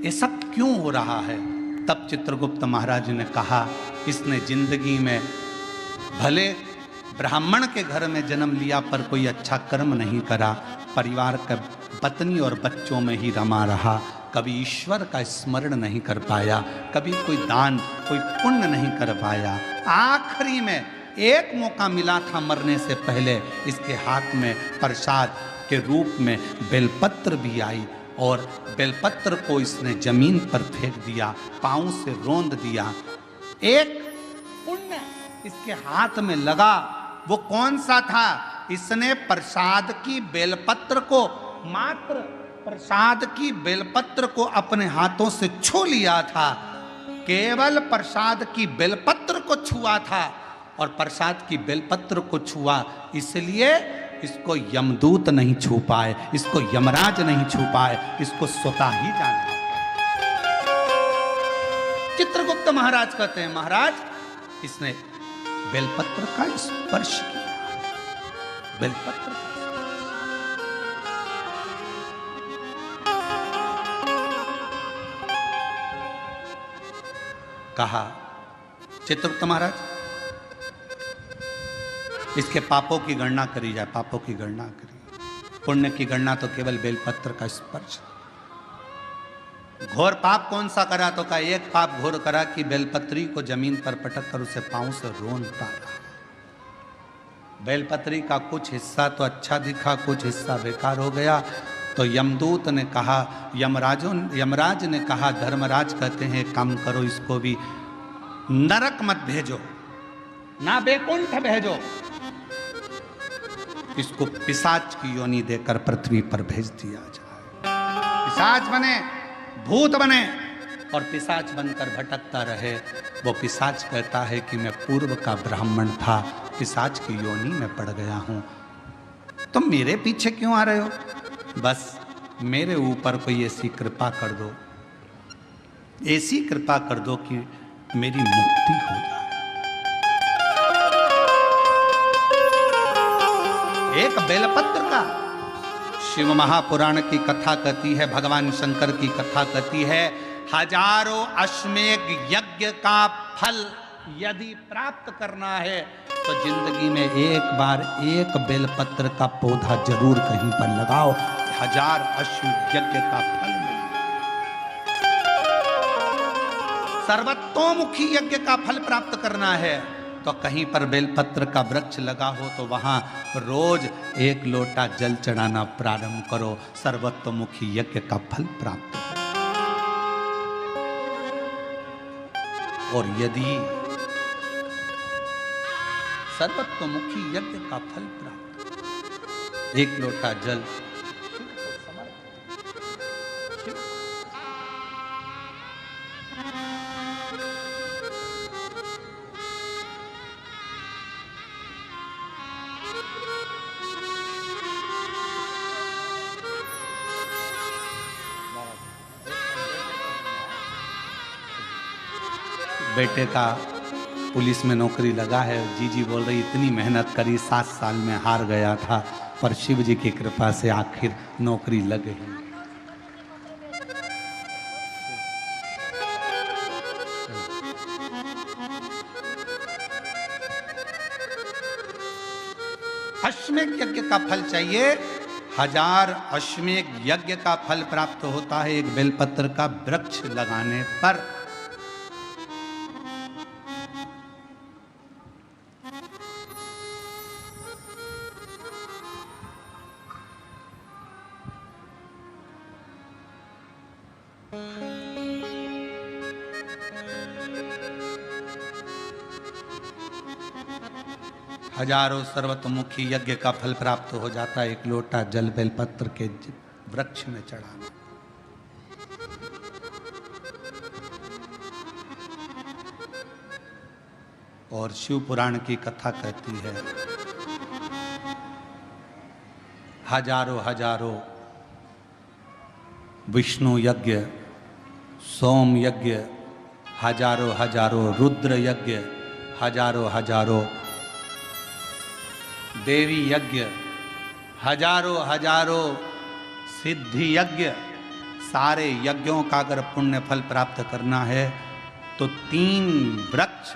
[SPEAKER 3] ऐसा क्यों हो रहा है। तब चित्रगुप्त महाराज ने कहा, इसने जिंदगी में भले ब्राह्मण के घर में जन्म लिया पर कोई अच्छा कर्म नहीं करा, परिवार का पत्नी और बच्चों में ही रमा रहा, कभी ईश्वर का स्मरण नहीं कर पाया, कभी कोई दान कोई पुण्य नहीं कर पाया। आखिरी में एक मौका मिला था मरने से पहले, इसके हाथ में प्रसाद के रूप में बेलपत्र भी आई और बेलपत्र को इसने जमीन पर फेंक दिया, पांव से रोंद दिया। एक पुण्य इसके हाथ में लगा, वो कौन सा था? इसने प्रसाद की बेलपत्र को मात्र प्रसाद की बेलपत्र को अपने हाथों से छू लिया था, केवल प्रसाद की बेलपत्र को छुआ था और प्रसाद की बेलपत्र को छुआ, इसलिए इसको यमदूत नहीं छू पाए, इसको यमराज नहीं छू पाए, इसको स्वतः ही जाना। चित्रगुप्त महाराज कहते हैं, महाराज इसने बेलपत्र का स्पर्श किया, बेलपत्र कहा, चित्रगुप्त महाराज इसके पापों की गणना करी जाए, पापों की गणना करी, पुण्य की गणना तो केवल बेलपत्र का स्पर्श। घोर पाप कौन सा करा, तो का एक पाप घोर करा कि बेलपत्री को जमीन पर पटक कर उसे पांव से रोनता रहा। बेलपत्री का कुछ हिस्सा तो अच्छा दिखा, कुछ हिस्सा बेकार हो गया। तो यमदूत ने कहा, यमराज ने कहा, धर्मराज कहते हैं काम करो, इसको भी नरक मत भेजो, ना बैकुंठ भेजो, इसको पिशाच की योनि देकर पृथ्वी पर भेज दिया जाए। पिशाच बने, भूत बने और पिशाच बनकर भटकता रहे। वो पिशाच कहता है कि मैं पूर्व का ब्राह्मण था, पिशाच की योनि में पड़ गया हूं, तुम मेरे पीछे क्यों आ रहे हो? बस मेरे ऊपर कोई ऐसी कृपा कर दो, ऐसी कृपा कर दो कि मेरी मुक्ति हो जाए। एक बेलपत्र का शिव महापुराण की कथा कहती है, भगवान शंकर की कथा कहती है, हजारों अश्वमेध यज्ञ का फल यदि प्राप्त करना है तो जिंदगी में एक बार एक बेलपत्र का पौधा जरूर कहीं पर लगाओ, 1000 अश्वमेध यज्ञ का फल मिलेगा। सर्वतोमुखी यज्ञ का फल प्राप्त करना है तो कहीं पर बेलपत्र का वृक्ष लगा हो तो वहां रोज 1 लोटा जल चढ़ाना प्रारंभ करो, सर्वतोमुखी यज्ञ का फल प्राप्त हो। और यदि सर्वतोमुखी यज्ञ का फल प्राप्त, 1 लोटा जल बेटे का पुलिस में नौकरी लगा है, जीजी बोल रही इतनी मेहनत करी, 7 साल में हार गया था, पर शिव जी की कृपा से आखिर नौकरी लग गई। अश्वमेध यज्ञ का फल चाहिए, 1000 अश्वमेध यज्ञ का फल प्राप्त होता है एक बेलपत्र का वृक्ष लगाने पर। हजारों सर्वतोमुखी यज्ञ का फल प्राप्त हो जाता है, 1 लोटा जल बेलपत्र के वृक्ष में चढ़ाना। और शिव पुराण की कथा कहती है, हजारों विष्णु यज्ञ, सोम यज्ञ, हजारों रुद्र यज्ञ, हजारों देवी यज्ञ, हजारों सिद्धि यज्ञ, सारे यज्ञों का अगर पुण्य फल प्राप्त करना है तो 3 वृक्ष